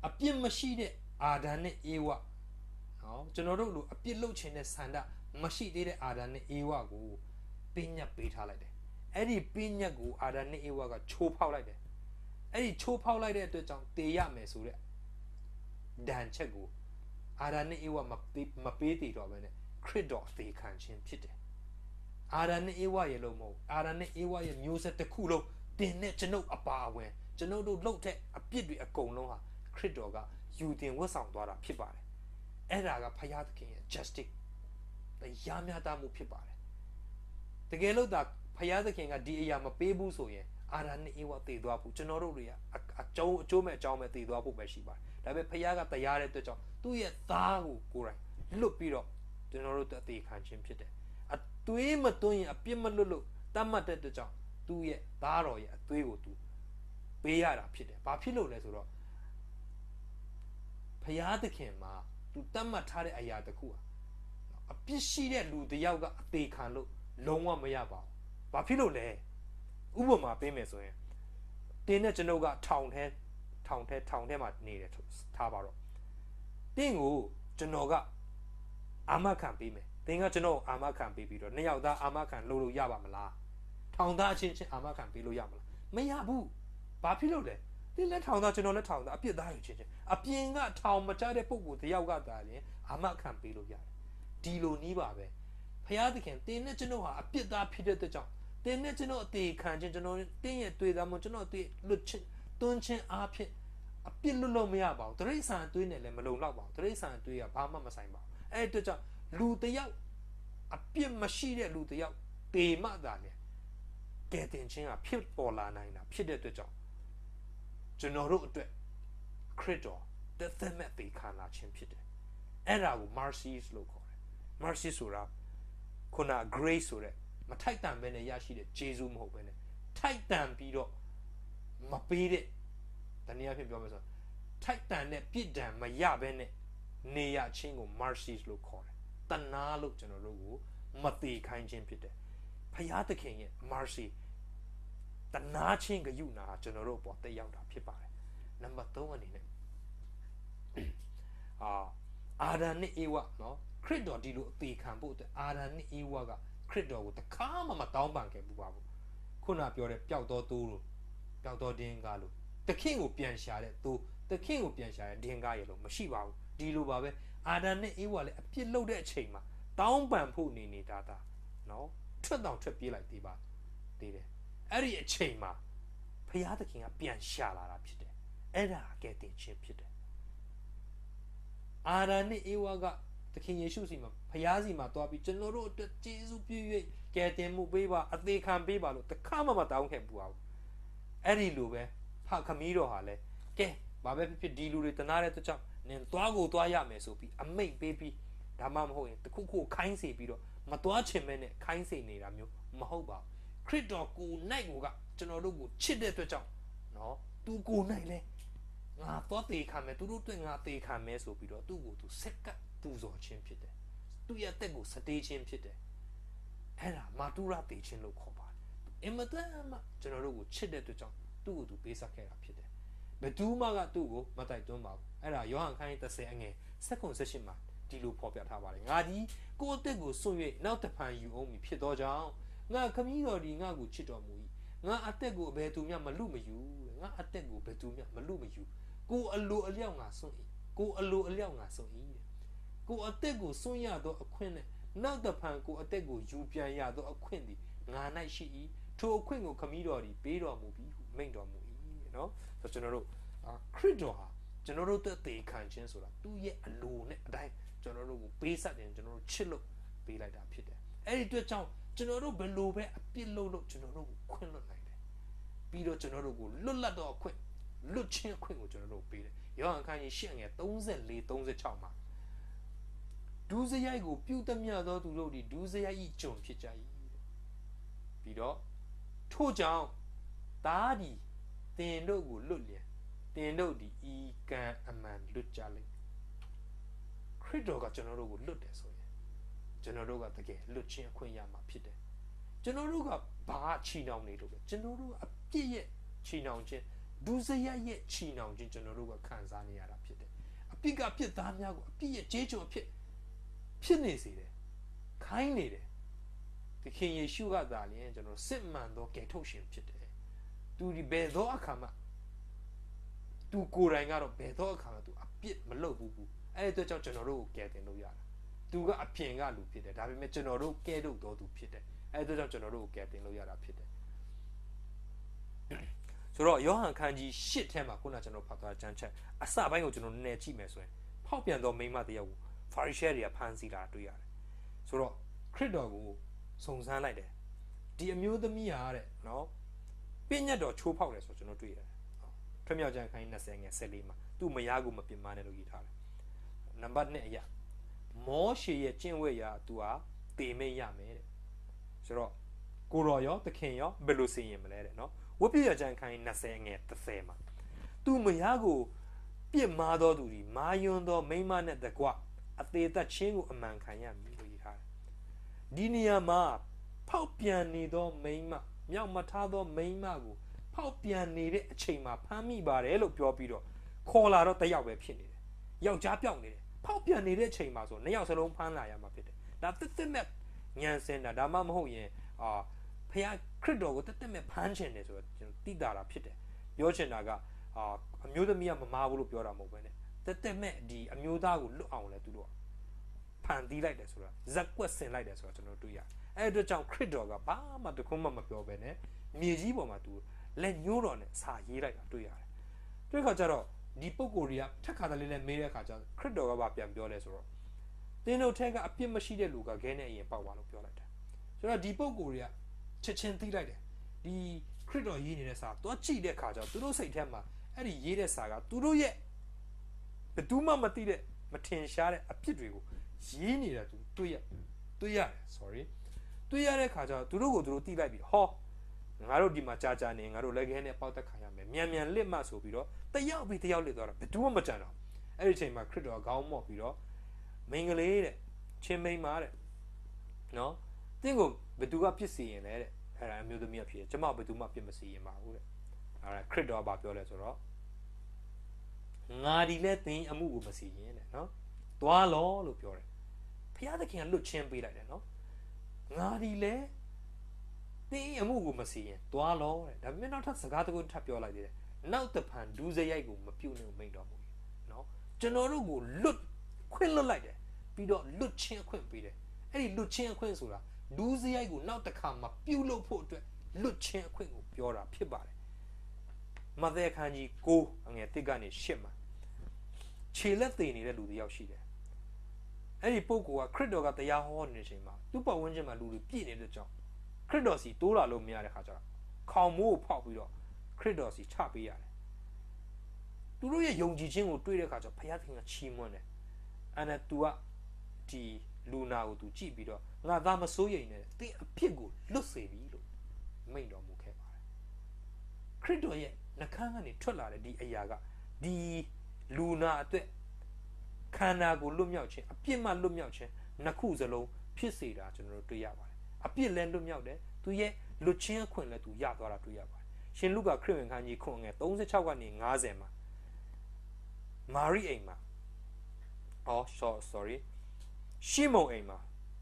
အပြစ်မရှိတဲ့အာဒံနဲ့ဧဝနော်ကျွန်တော်တို့လိုအပြစ်လုပ်ခြင်းနဲ့ဆန္ဒမရှိသေးတဲ့အာဒံနဲ့ဧဝကိုပညတ်ပေးထားလိုက်တယ်အဲ့ဒီပညတ်ကိုအာဒံနဲ့ဧဝကချိုးဖောက်လိုက်တယ်အဲ့ဒီချိုးဖောက်လိုက်တဲ့အတွက်ကြောင့်တေရမယ်ဆိုတဲ့ဒဏ်ချက်ကိုအာဒံနဲ့ဧဝမပေးတည်တော့ဘဲနဲ့ခရစ်တော်အသေးခံခြင်းဖြစ်တယ်အာဒံနဲ့ဧဝရဲ့လို့မဟုတ်အာဒံနဲ့ဧဝရဲ့မျိုးဆက်တစ်ခုလုံးတင်နဲ့ကျွန်ုပ်အပါအဝင်ကျွန်ုပ်တို့လှုပ်တဲ့အပြစ်တွေအကုန်လုံးဟာခရစ်တော်ကယူတင်ဝတ်ဆောင်သွားတာဖြစ်ပါတယ်အဲ့ဒါကဖခင်သခင်ရဲ့ justice တရားမျှတမှုဖြစ်ပါတယ်တကယ်လို့ဒါဖခင်သခင်ကဒီအရာမပေးဘူးဆိုရင်အာဒံနဲ့ဧဝတည်သွားဖို့ကျွန်တော်တို့တွေကအကျိုးမဲ့အကြောင်းမဲ့တည်သွားဖို့ပဲရှိပါတယ်ဒါပေမဲ့ဖခင်ကတရားတဲ့အတွက်ကြောင့်သူ့ရဲ့သားကိုကိုယ်တိုင်လွတ်ပြီးတော့ကျွန်တော်တို့အသေးခံခြင်းဖြစ်တယ်အသွေးမသွင်းရင်အပြစ်မလွတ်လို့တတ်မှတ်တဲ့အတွက်ကြောင့်သူ့ရဲ့သားတော်ရဲ့အသွေးကိုသူပေးရတာဖြစ်တယ်ဘာဖြစ်လို့လဲဆိုတော့ဖခင်သခင်မှာသူတတ်မှတ်ထားတဲ့အရာတစ်ခုဟာအပြစ်ရှိတဲ့လူတစ်ယောက်ကအသေးခံလို့လုံးဝမရပါဘူးဘာဖြစ်လို့လဲဥပမာပေးမယ်ဆိုရင်တင်းနဲ့ကျွန်ုပ်ကထောင်ထဲမှာနေတယ်ထားပါတော့တင်းကိုကျွန်တော်ကအာမခံပေးမယ်တင်းကကျွန်တော်အာမခံပေးပြီးတော့နှစ်ယောက်သားအာမခံလို့ရပါမလားထောင်သားချင်းအာမခံပေးလို့ရမလားမရဘူးဘာဖြစ်လို့လဲတင်းလက်ထောင်သားကျွန်တော်လက်ထောင်သားအပြစ်သားယူချင်းအပြင်ကထောင်မကြတဲ့ပုံကိုတယောက်ကသာရင်အာမခံပေးလို့ရတယ်ဒီလိုနီးပါပဲဖခင်သခင်တင်းနဲ့ကျွန်တော်ဟာအပြစ်သားဖြစ်တဲ့အတွက်ကြောင့်တင်းနဲ့ကျွန်တော်အသေးခံခြင်းကျွန်တော်တင်းရဲ့တွေ့သားမို့ကျွန်တော်တွေ့လွတ်ချင်းတွန်းချင်းအားဖြင့်အပြစ်လွတ်လို့မရပါဘူးတရိษံအသွေးနဲ့လည်းမလုံလောက်ပါဘူးတရိษံအသွေးကဘာမှမဆိုင်ပါဘူးအဲ့အတွက်ကြောင့်လူတယောက်အပြစ်မရှိတဲ့လူတယောက်တေမှသာလေကဲတင်ချင်းကဖြစ်ပေါ်လာနိုင်တာဖြစ်တဲ့အတွက်ကြောင့်ကျွန်တော်တို့အတွက်ခရစ်တော်သက်သက်မဲ့ပေးခံလာခြင်းဖြစ်တယ်အဲ့ဒါကို mercy လို့ခေါ်တယ် mercy ဆိုတာခုန grace ဆိုတဲ့မထိုက်တန်ပဲနဲ့ရရှိတဲ့ဂျေဇုမဟုတ်ပဲနဲ့ထိုက်တန်ပြီးတော့မပေးတဲ့တနည်းအားဖြင့်ပြောမယ်ဆိုထိုက်တန်တဲ့ပြစ်ဒဏ်မရဘဲနဲ့နေရခြင်းကို mercy လို့ခေါ်တယ်တနာလို့ကျွန်တော်တို့ကိုမသေးခိုင်းခြင်းဖြစ်တယ်ဖခင်သခင်ရဲ့ mercy တနာခြင်းကယူနာကျွန်တော်တို့ပေါ်တက်ရောက်တာဖြစ်ပါတယ်နံပါတ်3အနေနဲ့အာဒံနဲ့ဧဝနော်ခရစ်တော်ဒီလိုအသေးခံဖို့အတွက်အာဒံနဲ့ဧဝကခရစ်တော်ကိုတခါမှမတောင်းပန်ခဲ့ဘူးပါဘူးခုနပြောတဲ့ပျောက်တော်သူလို့ပျောက်တော်တင်းကားလို့တခင်ကိုပြန်ရှာတဲ့သူတခင်ကိုပြန်ရှာတဲ့ဒင်းကားရလို့မရှိပါဘူးဒီလိုပါပဲအာဒံနဲ့ဧဝလည်းအပြစ်လုပ်တဲ့အချိန်မှာတောင်းပန်ဖို့နေတာနော်ထွက်ပြေးလိုက်သေးပါသေးတယ်အဲ့ဒီအချိန်မှာဖခင်သခင်ကပြန်ရှာလာတာဖြစ်တယ်အဲ့ဒါကဲတင်ခြင်းဖြစ်တယ်အာဒံနဲ့ဧဝကသခင်ယေရှုစီမှာဖခင်စီမှာတွားပြီးကျွန်တော်တို့အတွက်ကျေးဇူးပြု၍ကယ်တင်မှုပေးပါအသေးခံပေးပါလို့တခါမှမတောင်းခဲ့ဘူးအောင်အဲ့ဒီလိုပဲဖခမီးတော်ဟာလဲကဲဘာပဲဖြစ်ဖြစ်ဒီလူတွေတနာတဲ့အတွက်ကြောင့်နင်တွားကိုတွားရမယ်ဆိုပြီးအမိန့်ပေးပြီး ဒါမှမဟုတ်ရင်တခုခုခိုင်းစေပြီးတော့မသွားချင်မဲ့နဲ့ခိုင်းစေနေတာမျိုးမဟုတ်ပါဘူးခရစ်တော်ကိုနိုင်ကိုကကျွန်တော်တို့ကိုချစ်တဲ့အတွက်ကြောင့်နော်သူကိုနိုင်လဲငါသွားတေခံမယ်သူတို့တွေ့ငါတေခံမယ်ဆိုပြီးတော့သူ့ကိုသူဆက်ကပ်ပူဇော်ခြင်းဖြစ်တယ်သူ့ရဲ့အသက်ကိုစတေးခြင်းဖြစ်တယ်အဲ့ဒါမာတူရာတေခြင်းလို့ခေါ်ပါတယ်အင်မတန်မှကျွန်တော်တို့ကိုချစ်တဲ့အတွက်ကြောင့်သူ့ကိုသူပေးဆက်ခဲ့တာဖြစ်တယ်ဘယ်သူမှကသူ့ကိုမတိုက်တွန်းပါဘူးအဲ့ဒါယောဟန်ခန်းကြီး30အငယ်7-18မှာဒီလိုဖော်ပြထားပါတယ်ငါဒီကိုယ့်အသက်ကိုစွန့်၍နောက်တစ်ဖန်ယူအောင်မည်ဖြစ်သောကြောင့်ငါခမည်းတော်ဒီငါကိုချစ်တော်မူ၏ငါအသက်ကိုဘယ်သူမျှမလူမယူငါအသက်ကိုဘယ်သူမျှမလူမယူကိုအလိုအလျောက်ငါစွန့်၏ကိုအလိုအလျောက်ငါစွန့်၏ကိုအသက်ကိုစွန့်ရသောအခွင့်နဲ့နောက်တစ်ဖန်ကိုအသက်ကိုယူပြန်ရသောအခွင့်သည်ငါ၌ရှိ၏ထိုအခွင့်ကိုခမည်းတော်သည်ပေးတော်မူပြီးဟုမိန့်တော်မူ၏နော်ဆိုတော့ကျွန်တော်တို့ခရစ်တော်ဟာကျွန်တော်တို့အသေးခံခြင်းဆိုတာသူ့ရဲ့အလိုနဲ့အတိုင်းကျွန်တော်တို့ကိုပေးဆက်တယ်ကျွန်တော်တို့ချစ်လို့ပေးလိုက်တာဖြစ်တယ်အဲ့ဒီအတွက်ကြောင့်ကျွန်တော်တို့ဘယ်လိုပဲအပြစ်လုပ်လို့ကျွန်တော်တို့ကိုခွင့်လွှတ်နိုင်တယ်ပြီးတော့ကျွန်တော်တို့ကိုလွတ်လပ်တော့အခွင့်လွတ်ချင်းအခွင့်ကိုကျွန်တော်တို့ပေးတယ်ယောဟန်ခန်းကြီး8ငယ်34-36မှာဒုစရိုက်ကိုပြုသမျှသောသူတို့သည်ဒုစရိုက်၏ကျွန်ဖြစ်ကြ၏ပြီးတော့ထို့ကြောင့်သားသည်တင်တို့ကိုလွတ်လျက်တင်တို့သည်ဤကံအမှန်လွတ်ကြလိမ့်ခရစ်တော်ကကျွန်တော်တို့ကိုလွတ်တယ်ဆိုရင်ကျွန်တော်တို့ကတကယ်လွတ်ခြင်းအခွင့်ရမှာဖြစ်တယ်ကျွန်တော်တို့ကဘာချီနှောင်နေလို့လဲကျွန်တော်တို့အပြစ်ရဲ့ချီနှောင်ခြင်းဒုစရိုက်ရဲ့ချီနှောင်ခြင်းကျွန်တော်တို့ကခံစားနေရတာဖြစ်တယ်အပြစ်ကပြစ်သားများကိုအပြစ်ရဲ့ကြေးကျွန်ဖြစ်နေစေတယ်ခိုင်းနေတယ်သခင်ယေရှုကသာလျှင်ကျွန်တော်စစ်မှန်သောကယ်ထုတ်ရှင်ဖြစ်တယ်သူဒီဘယ်သောအခါမှသူကိုယ်တိုင်ကတော့ဘယ်သောအခါမှသူအပြစ်မလုပ်ဘူးအဲ့ဒီအတွက်ကြောင့်ကျွန်တော်တို့ကိုကယ်တင်လို့ရတာသူကအပြင်ကလူဖြစ်တယ်ဒါပေမဲ့ကျွန်တော်တို့ကယ်ထုတ်တော်သူဖြစ်တယ်အဲ့ဒီအတွက်ကြောင့်ကျွန်တော်တို့ကိုကယ်တင်လို့ရတာဖြစ်တယ်ဆိုတော့ယောဟန်ခန်းကြီး8ထဲမှာခုနကျွန်တော်ဖတ်သွားချမ်းချက်အစပိုင်းကိုကျွန်တော်နည်းနည်းကြည့်မယ်ဆိုရင်ဖောက်ပြန်သောမိန်းမတယောက်ကိုဖာရိရှဲတွေကဖမ်းဆီးလာတွေ့ရတယ်ဆိုတော့ခရစ်တော်ကိုစုံစမ်းလိုက်တယ်ဒီအမျိုးသမီးဟာတဲ့နော်ပြည့်ညတ်တော်ချိုးဖောက်တယ်ဆိုကျွန်တော်တွေ့ရတယ်ထွမြောက်ကျမ်းခန်းကြီး20ငယ်14မှာသူ့မယားကိုမပြစ်မှားနဲ့လို့ရေးထားတယ်နံပါတ်2အရာမောရှေရဲ့ကျင့်ဝတ်ရာသူဟာတေမိတ်ရမယ်တဲ့ဆိုတော့ကိုရောရောသခင်ရောဘယ်လိုစီရင်မလဲတဲ့နော်ဝတ်ပြည့်ကျမ်းခန်းကြီး20ငယ်30မှာသူ့မယားကိုပြစ်မှားတော်သူဒီမာယွန်းသောမိန်းမနဲ့တကွအသေးသက်ချင်းကိုအမှန်ခံရမည်လို့ရေးထားတယ်ဒီနေရာမှာဖောက်ပြန်နေသောမိန်းမမြောက်မထားသောမိန်းမကိုဖောက်ပြန်နေတဲ့အချိန်မှာဖမ်းမိပါတယ်လို့ပြောပြီးတော့ခေါ်လာတော့တယောက်ပဲဖြစ်နေတယ်ယောက်ျားပြောက်နေတယ်ဖောက်ပြန်နေတဲ့အချိန်မှာဆိုနှစ်ယောက်စလုံးဖမ်းလာရမှာဖြစ်တယ်ဒါတစ်မဲ့ညံစင်တာဒါမှမဟုတ်ရင်ဖခင်ခရစ်တော်ကိုတစ်မဲ့ဖမ်းချင်တယ်ဆိုတော့ကျွန်တော်တိတာတာဖြစ်တယ်ပြောချင်တာကအမျိုးသမီးကမမာဘူးလို့ပြောတာမဟုတ်ပဲနဲ့တစ်မဲ့ဒီအမျိုးသားကိုလွတ်အောင်လဲသူတို့ဖန်တီးလိုက်တယ်ဆိုတာဇက်ကွက်ဆင်လိုက်တယ်ဆိုတာကျွန်တော်တွေ့ရတယ်အဲ့အတွက်ကြောင့်ခရစ်တော်ကဘာမှတခုမှမပြောဘဲနဲ့မြေကြီးပေါ်မှာသူလက်ညှိုးတော်နဲ့စာရေးလိုက်တာတွေ့ရတယ်တွေ့ခါကျတော့ဒီပုံကိုယ်တွေကထက်ခါတလေးနဲ့မေးတဲ့အခါကျခရစ်တော်ကပြန်ပြောလဲဆိုတော့တင်းတို့ထဲကအပြစ်မရှိတဲ့လူကခဲနဲ့အရင်ပေါက်သွားလို့ပြောလိုက်တယ်ဆိုတော့ဒီပုံကိုယ်တွေကချက်ချင်းသိလိုက်တယ်ဒီခရစ်တော်ရေးနေတဲ့စာတော့ကြည့်တဲ့အခါကျတော့သူတို့စိတ်ထဲမှာအဲ့ဒီရေးတဲ့စာကသူတို့ရဲ့ဘယ်သူမှမသိတဲ့မထင်ရှားတဲ့အပြစ်တွေကိုရေးနေတာသူတွေ့ရတယ် sorry တွေ့ရတဲ့အခါကျတော့သူတို့ကိုသူတို့သိလိုက်ပြီးဟောငါတို့ဒီမှာကြာနေငါတို့လက်ခဲနဲ့ပေါက်တက်ခံရမယ်မြန်လစ်မှဆိုပြီးတော့တယောက်ပြီးတယောက်လစ်သွားတာဘယ်သူမှမကြံတော့အဲ့ဒီအချိန်မှာခရစ်တော်ခေါင်းမော့ပြီးတော့မင်္ဂလေးတဲ့ချင်းမိန်းမတဲ့နော်တင်းကိုဘယ်သူကပြစ်စီရင်လဲတဲ့အဲ့ဒါအမျိုးသမီးကဖြစ်တယ်ကျမဘယ်သူမှပြစ်မစီရင်ပါဘူးတဲ့အဲ့ဒါခရစ်တော်ကပြောလဲဆိုတော့ငါဒီလဲတင်းအမှုကိုမစီရင်တဲ့နော်သွားလောလို့ပြောတယ်ဘုရားသခင်ကလွတ်ချင်းပေးလိုက်တယ်နော်ငါဒီလဲတင်းအမှုကိုမစီရင်သွားလောတဲ့ဒါပေမဲ့နောက်ထပ်စကားတစ်ခုထပ်ပြောလိုက်သေးတယ်နောက်တဖန်ဒူးစရိုက်ကိုမပြုတ်နဲ့မိန့်တော်မူနော်ကျွန်တော်တို့ကိုလွတ်ခွင့်လွတ်လိုက်တယ်ပြီးတော့လွတ်ချင်းအခွင့်ပေးတယ်အဲ့ဒီလွတ်ချင်းအခွင့်ဆိုတာဒူးစရိုက်ကိုနောက်တစ်ခါမှပြုတ်လို့ဖို့အတွက်လွတ်ချင်းအခွင့်ကိုပြောတာဖြစ်ပါတယ်မဿဲခန်းကြီး9အငယ်1ကနေ10မှာခြေလက်သေးနေတဲ့လူတွေရောက်ရှိတယ်အဲ့ဒီပုဂ္ဂိုလ်ကခရစ်တော်ကတရားဟောနေချိန်မှာသူ့ပတ်ဝန်းကျင်မှာလူတွေပြည့်နေတဲ့ကြောင့်ခရစ်တော်စီတိုးလာလို့မရတဲ့ခါကျတော့ခေါင်မိုးကိုဖောက်ပြီးတော့ခရစ်တော်စီချပေးရတယ်သူတို့ရဲ့ယုံကြည်ခြင်းကိုတွေ့တဲ့ခါကျတော့ဘုရားသခင်ကချီးမွမ်းတယ်အဲ့ဒါ तू က ဒီလူနာကိုသူကြည့်ပြီးတော့ငါသားမစိုးရိမ်နဲ့တင်းအဖြစ်ကိုလွတ်စေပြီလို့မိန့်တော်မူခဲ့ပါတယ်ခရစ်တော်ရဲ့နှခမ်းကနေထွက်လာတဲ့ဒီအရာကဒီလူနာအတွက်ခန္ဓာကိုလွတ်မြောက်ခြင်းအပြစ်မှလွတ်မြောက်ခြင်းနှစ်ခုစလုံးဖြစ်စေတာကျွန်တော်တို့တွေ့ရပါတယ်အပြစ်လည်းလွတ်မြောက်တယ်သူရဲ့လွတ်ချင်းအခွင့်လည်းသူရသွားတာတွေ့ရပါတယ်ရှင်လုကာခရစ်ဝင်ခန်းကြီး9 36ကနေ50မှာမာရိအိမ်မှာsorry ရှီမုန်အိမ်မှာ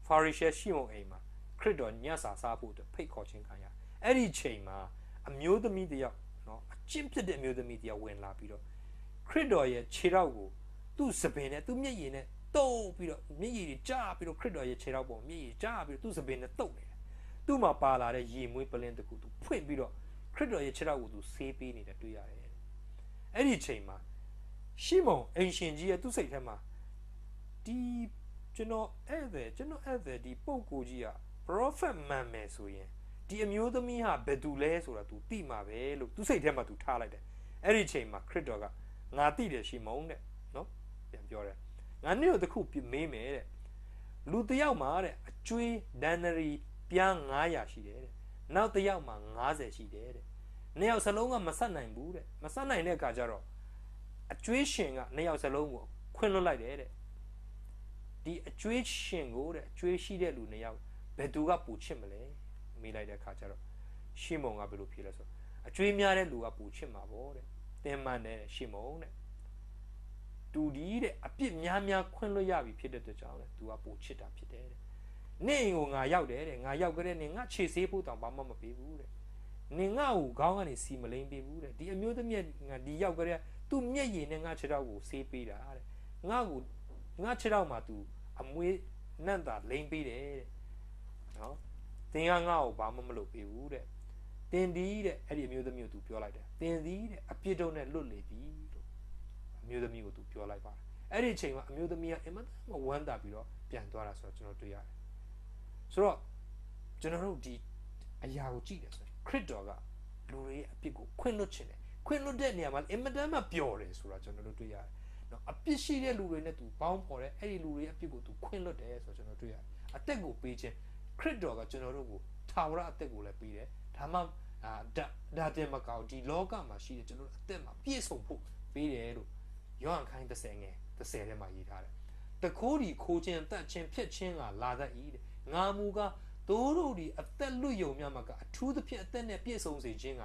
ဖာရိရှဲရှီမုန်အိမ်မှာခရစ်တော်ညစာစားဖို့အတွက်ဖိတ်ခေါ်ခြင်းခံရအဲ့ဒီချိန်မှာအမျိုးသမီးတယောက်နော်အကျင့်ဖြစ်တဲ့အမျိုးသမီးတယောက်ဝင်လာပြီးတော့ခရစ်တော်ရဲ့ခြေထောက်ကိုသူ့စပင်နဲ့သူ့မျက်ရည်နဲ့တုပ်ပြီးတော့မျက်ရည်တွေကျပြီးတော့ခရစ်တော်ရဲ့ခြေထောက်ပေါ်မျက်ရည်ကျပြီးတော့သူ့စပင်နဲ့တုပ်နေတယ်သူ့မှာပါလာတဲ့ရေမွေးပလင်းတစ်ခုသူဖွင့်ပြီးတော့ခရစ်တော်ရဲ့ခြေထောက်ကိုသူဆေးပေးနေတာတွေ့ရတယ်အဲ့ဒီချိန်မှာရှီမုန်အင်ရှင်ကြီးရဲ့သူ့စိတ်ထဲမှာဒီကျွန်တော်အဲ့ဒါဒီပုပ်ကိုကြီးက prophet မှန်မယ်ဆိုရင်ဒီအမျိုးသမီးဟာဘယ်သူလဲဆိုတာ तू သိမှာပဲလို့သူစိတ်ထဲမှာ तू ထားလိုက်တယ်အဲ့ဒီချိန်မှာခရစ်တော်ကငါသိတယ်ရှီမုန်တဲ့နော်ပြန်ပြောတယ်ငါနေ့တော့တစ်ခုမေးမယ်တဲ့လူတစ်ယောက်မှာတဲ့အကျွေးဒန်နရီပြား900ရှိတယ်တဲ့နောက်တစ်ယောက်မှာ90ရှိတယ်တဲ့နှစ်ယောက်စလုံးကမဆက်နိုင်ဘူးတဲ့မဆက်နိုင်တဲ့အခါကျတော့အကျွေးရှင်ကနှစ်ယောက်စလုံးကိုခွင့်လွှတ်လိုက်တယ်တဲ့ဒီအကျွေးရှင်ကိုတဲ့အကျွေးရှိတဲ့လူနှစ်ယောက်ဘယ်သူကပူချစ်မလဲမေးလိုက်တဲ့အခါကျတော့ရှီမုန်ကဘယ်လိုဖြေလဲဆိုအကျွေးများတဲ့လူကပူချစ်မှာပေါ့တဲ့သင်မှန်တယ်ရှီမုန်တဲ့သူဒီတဲ့အပြစ်များများခွင့်လွှတ်ရပြီဖြစ်တဲ့အတွက်ကြောင့်လေသူကပူချစ်တာဖြစ်တယ်တဲ့နေအိမ်ကိုငါရောက်တယ်တဲ့ငါရောက်ကြတဲ့နေငါခြေဆေးဖို့တောင်ဘာမှမပေးဘူးတဲ့နေငါ့ကိုခေါင်းကနေစီမလိမ့်ပေးဘူးတဲ့ဒီအမျိုးသမီးငါဒီရောက်ကြတဲ့သူ့မျက်ရည်နဲ့ငါခြေထောက်ကိုဆေးပေးတာတဲ့ငါခြေထောက်မှာသူအမွေးနန့်တာလိမ့်ပေးတယ်တဲ့နော်သင်ကငါ့ကိုဘာမှမလုပ်ပေးဘူးတဲ့တင်ဒီတဲ့အဲ့ဒီအမျိုးသမီးကိုသူပြောလိုက်တယ်တင်ဒီတဲ့အပြစ်တို့နဲ့လွတ်လေပြီလို့အမျိုးသမီးကိုသူပြောလိုက်ပါတယ်အဲ့ဒီအချိန်မှာအမျိုးသမီးကအင်မတန်ဝမ်းသာပြီးတော့ပြန်သွားတာဆိုတော့ကျွန်တော်တွေ့ရတယ်ဆိုတော့ကျွန်တော်တို့ဒီအရာကိုကြည့်တယ်ဆိုရင်ခရစ်တော်ကလူတွေရဲ့အပြစ်ကိုခွင့်လွှတ်ခြင်းတယ်ခွင့်လွှတ်တဲ့နေရာမှာအင်မတန်မှပျော်တယ်ဆိုတာကျွန်တော်တို့တွေ့ရတယ်နော်အပြစ်ရှိတဲ့လူတွေနဲ့သူပေါင်းဖော်တယ်အဲ့ဒီလူတွေရဲ့အပြစ်ကိုသူခွင့်လွှတ်တယ်ဆိုတော့ကျွန်တော်တွေ့ရတယ်အသက်ကိုပေးခြင်းခရစ်တော်ကကျွန်တော်တို့ကိုထာဝရအသက်ကိုလည်းပေးတယ်ဒါမှဒါတင်မကောက်ဒီလောကမှာရှိတဲ့ကျွန်တော်တို့အသက်မှာပြည့်စုံဖို့ပေးတယ်လို့ယောဟန်ခိုင်း30ထဲမှာရေးထားတယ်တခိုးဒီခိုးခြင်းတတ်ခြင်းဖြစ်ခြင်းကလာတတ်၏တဲ့ငါမူကားတို့တို့ဒီအသက်လွတ်ယုံများမှာကအထူးသဖြင့်အသက်နဲ့ပြည့်စုံစေခြင်းက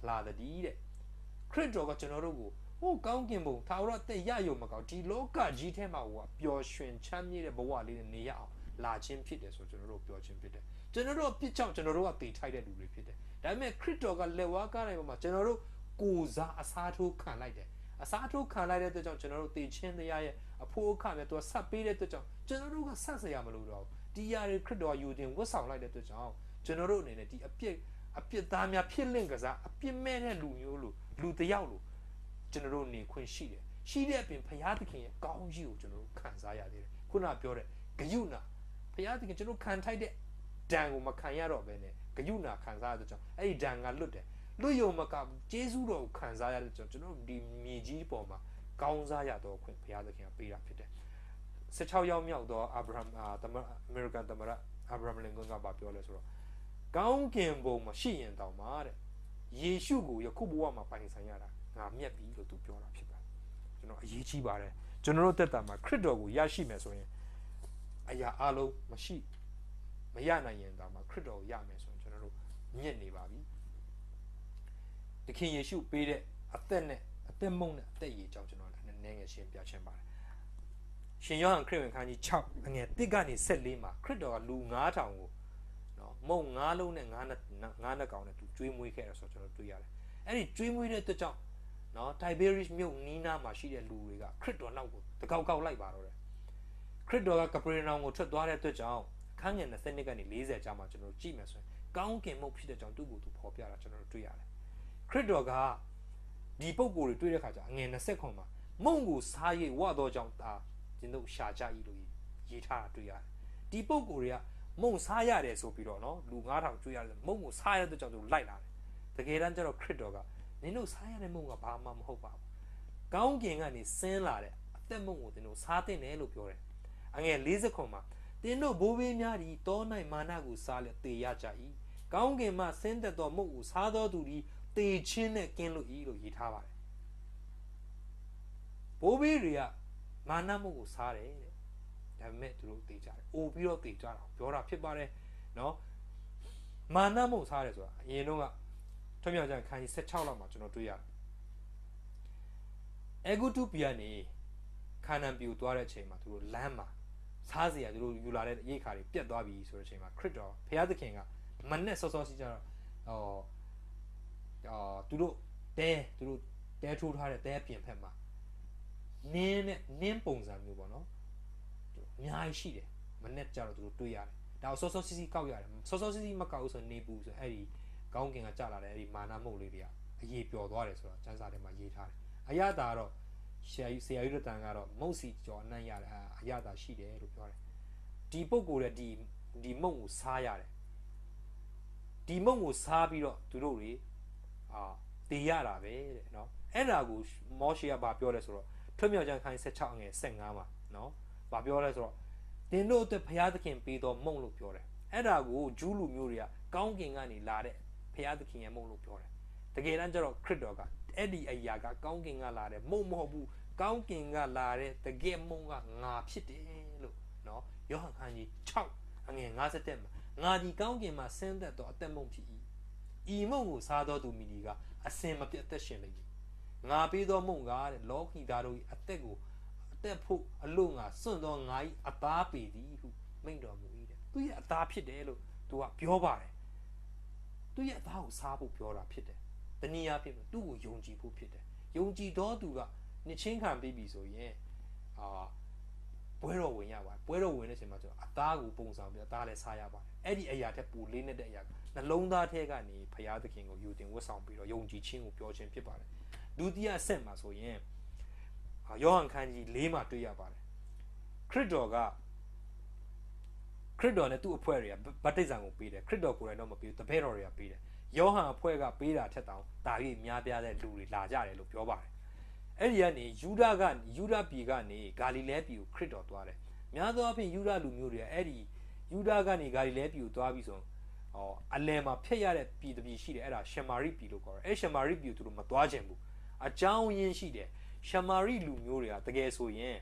လာတတ်၏တဲ့ခရစ်တော်ကကျွန်တော်တို့ကိုဟိုကောင်းကင်ဘုံထာဝရအသက်ရယုံမကောက်ဒီလောကကြီးထဲမှာဟိုပျော်ရွှင်ချမ်းမြေ့တဲ့ဘဝလေးနဲ့နေရအောင်လာခြင်းဖြစ်တယ်ဆိုကျွန်တော်တို့ပြောခြင်းဖြစ်တယ်ကျွန်တော်တို့အပြစ်ကြောင့်ကျွန်တော်တို့ကတည်ထိုက်တဲ့လူတွေဖြစ်တယ်ဒါပေမဲ့ခရစ်တော်ကလက်ဝါးကားတိုင်းပေါ်မှာကျွန်တော်တို့ကိုယ်စားအစားထိုးခံလိုက်တယ်အစားထိုးခံလိုက်တဲ့အတွက်ကြောင့်ကျွန်တော်တို့တည်ခြင်းတရားရဲ့အဖို့အခမဲ့သူကဆက်ပေးတဲ့အတွက်ကြောင့်ကျွန်တော်တို့ကဆက်စရာမလိုတော့ဘူးဒီယာတွေခရစ်တော်ယူတင်ဝတ်ဆောင်လိုက်တဲ့အတွက်ကြောင့်ကျွန်တော်တို့အနေနဲ့ဒီအပြစ်သားများဖြစ်လင့်ကစားအပြစ်မဲ့တဲ့လူမျိုးလို့လူတယောက်လို့ကျွန်တော်တို့နေခွင့်ရှိတယ်ရှိတဲ့အပြင်ဘုရားသခင်ရဲ့ကောင်းကြီးကိုကျွန်တော်တို့ခံစားရသေးတယ်ခုနပြောတဲ့ဂယုဏဘုရားသခင်ကျွန်တော်ခံထိုက်တဲ့ဒဏ်ကိုမခံရတော့ဘဲနဲ့ဂယုဏခံစားရတဲ့ကြောင့်အဲ့ဒီဒဏ်ကလွတ်တယ်လွတ်ယုံမကကျေးဇူးတော်ကိုခံစားရတဲ့ကြောင့်ကျွန်တော်ဒီမြေကြီးပေါ်မှာကောင်းစားရတော့ခွင့်ဘုရားသခင်ကပေးတာဖြစ်တယ်16ရောက်မြောက်တော့အာဗြဟံအမေရိကန်သမ္မတအာဗြဟံလင်ကွန်းကပြောလဲဆိုတော့ကောင်းကင်ဘုံမှာရှိရင်တောင်မှတဲ့ယေရှုကိုယခုဘဝမှာပိုင်ဆိုင်ရတာငါမြတ်ပြီလို့သူပြောတာဖြစ်ပါတယ်ကျွန်တော်အရေးကြီးပါတယ်ကျွန်တော်တို့တက်တာမှာခရစ်တော်ကိုရရှိမယ်ဆိုရင်အရာအလုံးမရနိုင်ရင်တောင်မှခရစ်တော်ကိုရမယ်ဆိုရင်ကျွန်တော်တို့မြင့်နေပါပြီသခင်ယေရှုပေးတဲ့အသက်နဲ့အသက်မုံနဲ့အသက်ရည်ကြောင့်ကျွန်တော်လည်းနည်းငယ်ရှင်းပြချင်ပါတယ်ရှင်ယောဟန်ခရစ်ဝင်ခန်းကြီး6အငယ်1ကနေ14မှာခရစ်တော်ကလူ9000ကိုနော်မုံ9လုံးနဲ့9နှစ်ကောင်နဲ့သူကျွေးမွေးခဲ့တယ်ဆိုတော့ကျွန်တော်တွေ့ရတယ်အဲ့ဒီကျွေးမွေးတဲ့အတွက်ကြောင့်နော်တိုင်ဘေရစ်မြို့နီးနားမှာရှိတဲ့လူတွေကခရစ်တော်နောက်ကိုတကောက်လိုက်ပါတော့တယ်ခရစ်တော်ကကပရေနောင်ကိုထွက်သွားတဲ့အတွက်ကြောင့်ခန်းငယ်20ကနေ40ကြာမှကျွန်တော်ကြည့်မယ်ဆိုရင်ကောင်းကင်မုတ်ဖြစ်တဲ့ကြောင့်သူ့ကိုသူဖော်ပြတာကျွန်တော်တွေ့ရတယ်ခရစ်တော်ကဒီပုံကိုယ်တွေတွေ့တဲ့ခါကျအငယ်20ခွန်မှာမုံကိုစားရိတ်ဝတော့ကြောင့်ဒါကျင်းတို့ရှာကြ၏လို့ရေးထားတာတွေ့ရတယ်ဒီပုံကိုယ်တွေကမုံစားရတယ်ဆိုပြီးတော့နော်လူ9000ကျွေးရတယ်မုံကိုစားရတဲ့ကြောင့်သူလိုက်လာတယ်တကယ်တမ်းကျတော့ခရစ်တော်ကနင်တို့စားရတဲ့မုံကဘာမှမဟုတ်ပါဘူးကောင်းကင်ကနေဆင်းလာတဲ့အသက်မုံကိုသင်တို့စားတင်တယ်လို့ပြောတယ် အငယ်40ခွန်မှာတင်းတို့ဘိုးဘေးများသည်တော၌မာနကိုစားလျက်တေရကြ၏ကောင်းကင်မှဆင်းသက်သောမုတ်ကိုစားသောသူသည်တေချင်းနဲ့ကင်းလို့၏လို့ရေးထားပါတယ်ဘိုးဘေးတွေကမာနမုတ်ကိုစားတယ်တဲ့ဒါပေမဲ့သူတို့တေကြတယ်အိုပြီးတော့တေကြတာပြောတာဖြစ်ပါတယ်နော်မာနမုတ်စားတယ်ဆိုတာအရင်တော့ကထွတ်မြောက်ကျမ်းခန်းကြီး16လောက်မှာကျွန်တော်တွေ့ရတယ်အေဂုတုပြည်ကနေခါနန်ပြည်ကိုသွားတဲ့အချိန်မှာသူတို့လမ်းမှာစားစရာသူတို့ယူလာတဲ့ရိတ်ခါတွေပြတ်သွားပြီဆိုတဲ့အချိန်မှာခရစ်တော်ဘုရားသခင်ကမနဲ့စောစောစီးကြတော့သူတို့တဲထိုးထားတဲ့တဲပြင်ဖက်မှာနင်းပုံစံမျိုးပေါ့နော်အများကြီးရှိတယ်မနဲ့ကြတော့သူတို့တွေ့ရတယ်ဒါစောစောစီးစီးကောက်ရတယ်စောစောစီးစီးမကောက်ဘူးဆိုနေပူဆိုအဲ့ဒီကောင်းကင်ကကြလာတဲ့အဲ့ဒီမာနမုတ်လေးတွေကအရေးပျော်သွားတယ်ဆိုတော့ကျမ်းစာထဲမှာရေးထားတယ်အရသာတော့ဆရာယူရတန်ကတော့မုတ်စီကျော်အနှံ့ရတယ်အရသာရှိတယ်လို့ပြောတယ်ဒီပုဂ္ဂိုလ်ရဲ့ဒီမုတ်ကိုစားရတယ်ဒီမုတ်ကိုစားပြီးတော့သူတို့တွေတေးရတာပဲတဲ့နော်အဲ့ဒါကိုမောရှေကပြောလဲဆိုတော့ထွတ်မြောက်ကျမ်းခန်း16ငယ်15မှာနော်ပြောလဲဆိုတော့တင်တို့အတွက်ဘုရားသခင်ပေးတော်မုတ်လို့ပြောတယ်အဲ့ဒါကိုဂျူးလူမျိုးတွေကကောင်းကင်ကနေလာတဲ့ဘုရားသခင်ရဲ့မုတ်လို့ပြောတယ်တကယ်တမ်းကျတော့ခရစ်တော်ကအဲ့ဒီအရာကကောင်းကင်ကလာတဲ့မုတ်မဟုတ်ဘူးကောင်းကင်ကလာတဲ့တကယ်မုတ်ကငါဖြစ်တယ်လို့နော်ယောဟန်ခန်းကြီး6အငယ်57မှာငါဒီကောင်းကင်မှာဆင်းသက်သောအသက်မုတ်ဖြစ်၏ဤမုတ်ကိုစားတော်သူမိဒီကအစင်မပြတ်သက်ရှင်လိမ့်မည်ငါပေးသောမုတ်ကတဲ့လောကီသားတို့၏အသက်ဖို့အလို့ငါစွန့်သောငါ၏အသားပေသည်ဟုမိန့်တော်မူ၏တဲ့သူရဲ့အသားဖြစ်တယ်လို့သူကပြောပါတယ်သူရဲ့အသားကိုစားဖို့ပြောတာဖြစ်တယ်တနည်းအားဖြင့်သူ့ကိုယုံကြည်ဖို့ဖြစ်တယ်ယုံကြည်တော်သူကနှစ်ချင်းခံပြီးပြီဆိုရင်ပွဲတော်ဝင်ရပါတယ်ပွဲတော်ဝင်တဲ့အချိန်မှာကျွန်တော်အသားကိုပုံဆောင်ပြီးအသားလည်းစားရပါတယ်အဲ့ဒီအရာထက်ပိုလေးနဲ့တဲ့အရာနှလုံးသားထဲကနေဘုရားသခင်ကိုယူတင်ဝတ်ဆောင်ပြီးတော့ယုံကြည်ခြင်းကိုပြောခြင်းဖြစ်ပါတယ်ဒုတိယအဆင့်မှာဆိုရင်ယောဟန်ခန်းကြီး4မှာတွေ့ရပါတယ်ခရစ်တော်နဲ့သူ့အဖွဲ့တွေကဗတ္တိဇံကိုပေးတယ်ခရစ်တော်ကိုယ်တိုင်တော့မပေးဘူးတပည့်တော်တွေကပေးတယ်ယောဟန်အဖွဲ့ကပေးတာထက်တောင်ဒါကြီးများပြားတဲ့လူတွေလာကြတယ်လို့ပြောပါတယ်အဲ့ဒီကနေယူဒပြည်ကနေဂါလိလဲပြည်ကိုခရစ်တော်သွားတယ်များသောအားဖြင့်ယူဒလူမျိုးတွေကအဲ့ဒီယူဒကနေဂါလိလဲပြည်ကိုသွားပြီးဆိုအလယ်မှာဖျက်ရတဲ့ပြည်တစ်ပြည်ရှိတယ်အဲ့ဒါရှမာရိပြည်လို့ခေါ်တယ်အဲ့ရှမာရိပြည်ကိုသူတို့မသွားခြင်းဘူးအကြောင်းရင်းရှိတယ်ရှမာရိလူမျိုးတွေကတကယ်ဆိုရင်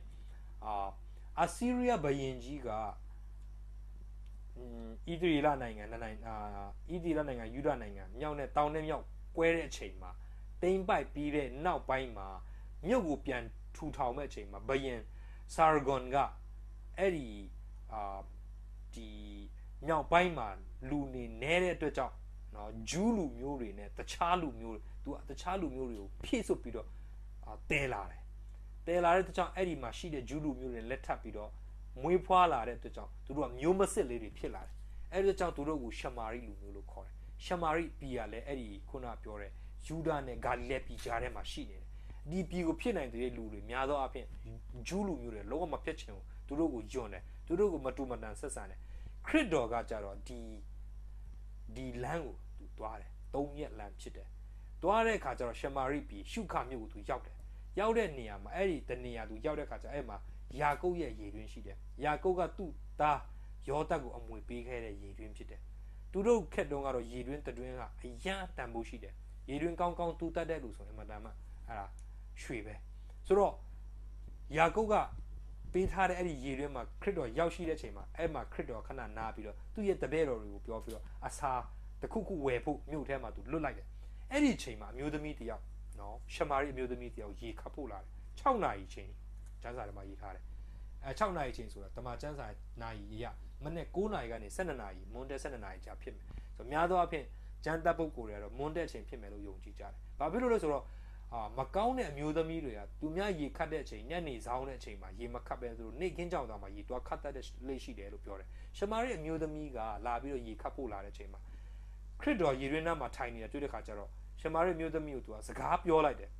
အဆီးရီးယားဘုရင်ကြီးကဣသရေလနိုင်ငံယူဒနိုင်ငံမြောက်နဲ့တောင်နဲ့မြောက်ကွဲတဲ့အချိန်မှာတိမ့်ပိုက်ပြီးတဲ့နောက်ပိုင်းမှာမြို့ကိုပြန်ထူထောင်မဲ့အချိန်မှာဘုရင်ဆာဂွန်ကအဲ့ဒီဒီမြောက်ပိုင်းမှာလူနေနေတဲ့အတွက်ကြောင့်နော်ဂျူးလူမျိုးတွေနဲ့တခြားလူမျိုးတွေသူကတခြားလူမျိုးတွေကိုဖြည့်ဆွတ်ပြီးတော့တဲလာတဲ့အတွက်ကြောင့်အဲ့ဒီမှာရှိတဲ့ဂျူးလူမျိုးတွေလက်ထပ်ပြီးတော့မွေးဖွားလာတဲ့အတွက်ကြောင့်သူတို့ကမျိုးမစစ်လေးတွေဖြစ်လာတယ်အဲ့ဒီကြောင့်သူတို့ကိုရှမာရိလူမျိုးလို့ခေါ်တယ်ရှမာရိပြည်ကလည်းအဲ့ဒီခုနပြောတဲ့ယူဒာနဲ့ဂါလိလဲပြည်ကြားထဲမှာရှိနေတယ်ဒီပြည်ကိုဖြစ်နိုင်တဲ့လူတွေများသောအားဖြင့်ဂျူးလူမျိုးတွေလောကမဖြစ်ချင်ဘူးသူတို့ကိုယွန်းတယ်သူတို့ကိုမတူမတန်ဆက်ဆံတယ်ခရစ်တော်ကကြတော့ဒီလမ်းကိုသူသွားတယ်3ရက်လမ်းဖြစ်တယ်သွားတဲ့အခါကျတော့ရှမာရိပြည်ရှုခမြို့ကိုသူရောက်တဲ့နေရာမှာအဲ့ဒီတနေရာသူရောက်တဲ့အခါကျအဲ့မှာယာကုပ်ရဲ့ရေတွင်းရှိတယ်ယာကုပ်ကသူ့သားယောသတ်ကိုအမွေပေးခဲ့တဲ့ရေတွင်းဖြစ်တယ်သူတို့ခက်တုန်းကတော့ရေတွင်းတတွင်းကအရန်တန်ဖိုးရှိတယ်ရေတွင်းကောင်းကောင်းတူတတ်တဲ့လူဆိုရင်အမှန်တမ်းအဲ့ဒါရွှေပဲဆိုတော့ယာကုပ်ကပေးထားတဲ့အဲ့ဒီရေတွင်းမှာခရစ်တော်ရောက်ရှိတဲ့အချိန်မှာအဲ့မှာခရစ်တော်ခဏနားပြီးတော့သူ့ရဲ့တပည့်တော်တွေကိုပြောပြီးတော့အစာတစ်ခုဝယ်ဖို့မြို့ထဲမှာသူလွတ်လိုက်တယ်အဲ့ဒီအချိန်မှာအမျိုးသမီးတယောက်နော်ရှမာရိအမျိုးသမီးတယောက်ရေခတ်ဖို့လာတယ်6နာရီချိန်ကျမ်းစာထဲမှာရေးထားတယ်6နာရီချိန်ဆိုတာတမန်ကျမ်းစာနာရီရမနေ့9နာရီကနေ12နာရီမွန်းတဲ့12နာရီကြာဖြစ်မယ်ဆိုတော့များသောအားဖြင့်ကျမ်းတပ်ပုဂ္ဂိုလ်တွေကတော့မွန်းတဲ့အချိန်ဖြစ်မယ်လို့ယုံကြည်ကြတယ်ဘာဖြစ်လို့လဲဆိုတော့မကောင်းတဲ့အမျိုးသမီးတွေကသူများရေခတ်တဲ့အချိန်ညနေဆောင်တဲ့အချိန်မှာရေမခတ်ပဲသူတို့နေခင်းကြောင်တောင်မှာရေတွားခတ်တတ်တဲ့လေရှိတယ်လို့ပြောတယ်ရှမာရိအမျိုးသမီးကလာပြီးတော့ရေခတ်ဖို့လာတဲ့အချိန်မှာခရစ်တော်ရေရင်းနားမှာထိုင်နေတာတွေ့တဲ့ခါကျတော့ရှမာရိမျိုးသမီးကိုသူကစကားပြောလိုက်တယ်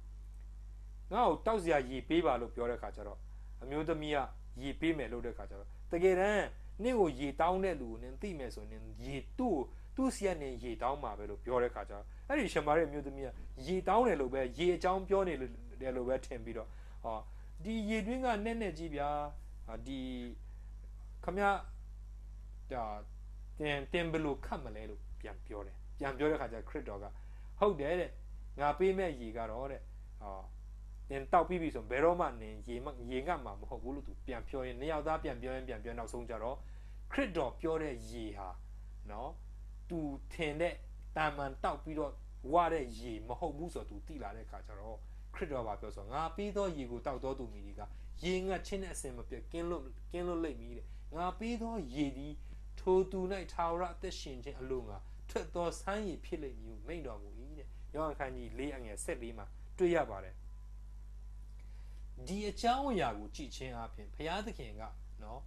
ငါ့ကိုတောက်စရာရေပေးပါလို့ပြောတဲ့ခါကျတော့အမျိုးသမီးကရေပေးမယ်လို့တဲ့ခါကျတော့တကယ်တမ်းနင့်ကိုရေတောင်းတဲ့လူကိုနင်သိမယ်ဆိုရင်ရေသူ့စီကနေရေတောင်းမှာပဲလို့ပြောတဲ့ခါကျတော့အဲ့ဒီရှမာရိအမျိုးသမီးကရေတောင်းတယ်လို့ပဲရေအကြောင်းပြောနေတယ်လို့ပဲထင်ပြီးတော့ဒီရေတွင်းကနဲ့ကြီးဗျာဒီ ခမဒါတင်ဘလို့ခတ်မလဲလို့ပြန်ပြောတယ်ပြန်ပြောတဲ့ခါကျခရစ်တော်ကဟုတ်တယ်တဲ့ငါပေးမဲ့ရေကတော့တဲ့တင်တောက်ပြီးပြီဆိုဘယ်တော့မှနင်ရေငတ်မှာမဟုတ်ဘူးလို့သူပြန်ပြောရင်နှစ်ယောက်သားပြန်ပြောနောက်ဆုံးကြတော့ခရစ်တော်ပြောတဲ့ရေဟာနော်သူထင်တဲ့တာမန်တောက်ပြီးတော့ဝါတဲ့ရေမဟုတ်ဘူးဆိုတော့သူတိလာတဲ့ခါကျတော့ခရစ်တော်ကပြောဆိုငါပေးသောရေကိုတောက်တော်သူမိဒီကရေငတ်ခြင်းနဲ့အစင်မပြတ်ကင်းလွတ်လိမ့်မည်တဲ့ငါပေးသောရေဒီထိုသူ၌ထာဝရအသက်ရှင်ခြင်းအလို့ငါထွက်သောဆန်းရည်ဖြစ်လိမ့်မည်ဟုမိန့်တော်မူ၏တဲ့ယောဟန်ခန်းကြီး4အငယ်14မှာတွေ့ရပါတယ်ဒီအကြောင်းအရာကိုကြည့်ခြင်းအပြင်ဘုရားသခင်ကနော်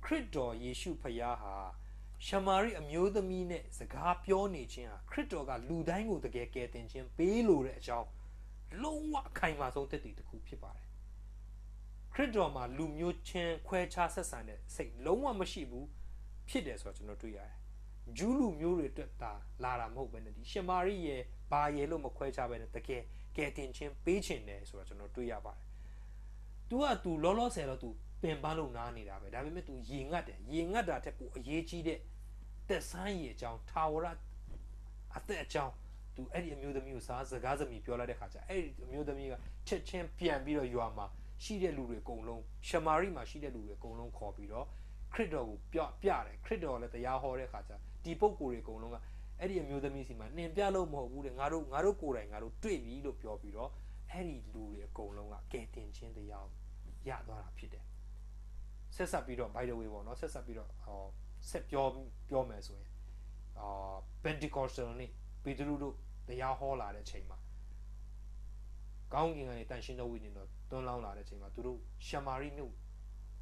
ခရစ်တော်ယေရှုဖခင်ဟာရှမာရိအမျိုးသမီးနဲ့စကားပြောနေခြင်းဟာခရစ်တော်ကလူတိုင်းကိုတကယ်ကယ်တင်ခြင်းပေးလို့တဲ့အကြောင်းလုံးဝအခိုင်အမာဆုံးသက်တည်တစ်ခုဖြစ်ပါတယ်ခရစ်တော်မှာလူမျိုးချင်းခွဲခြားဆက်ဆံတဲ့စိတ်လုံးဝမရှိဘူးဖြစ်တယ်ဆိုတော့ကျွန်တော်တွေ့ရတယ်ဂျူးလူမျိုးတွေအတွက်ဒါလာတာမဟုတ်ပဲနဲ့ဒီရှမာရိရဲ့ဘာရဲ့လို့မခွဲခြားပဲနဲ့တကယ်ကယ်တင်ခြင်းပေးခြင်းတယ်ဆိုတော့ကျွန်တော်တွေ့ရပါတယ်။ तू က तू လောလောဆယ်တော့ तू ပင်ပန်းလို့နားနေတာပဲဒါပေမဲ့ तू ရေငတ်တယ်ရေငတ်တာတက်ကိုအရေးကြီးတဲ့သက်ဆိုင်ရအကြောင်းထာဝရအသက်အကြောင်း तू အဲ့ဒီအမျိုးသမီးကိုစကားစမိပြောလိုက်တဲ့ခါကျအဲ့ဒီအမျိုးသမီးကချက်ချင်းပြန်ပြီးတော့ရွာမှာရှိတဲ့လူတွေအကုန်လုံးရှမာရိမှာရှိတဲ့လူတွေအကုန်လုံးခေါ်ပြီးတော့ခရစ်တော်ကိုပြတယ်ခရစ်တော်လည်းတရားဟောတဲ့ခါကျဒီပုဂ္ဂိုလ်တွေအကုန်လုံးကအဲ့ဒီအမျိုးသမီးစီမှာနှင်ပြလို့မဟုတ်ဘူးတဲ့ငါတို့ကိုယ်တိုင်ငါတို့တွေ့ပြီလို့ပြောပြီးတော့အဲ့ဒီလူတွေအကုန်လုံးကကယ်တင်ခြင်းတရားရသွားတာဖြစ်တယ်ဆက်ဆက်ပြီးတော့ by the way ပေါ့နော်ဆက်ဆက်ပြီးတော့ဆက်ပြောမယ်ဆိုရင်Pentecostal နေ့ပေတရုတို့တရားဟောလာတဲ့ချိန်မှာကောင်းကင်ကနေတန်ရှင်းသောဝိညာဉ်တော်တွန်းလောင်းလာတဲ့ချိန်မှာသူတို့ရှမာရိမြို့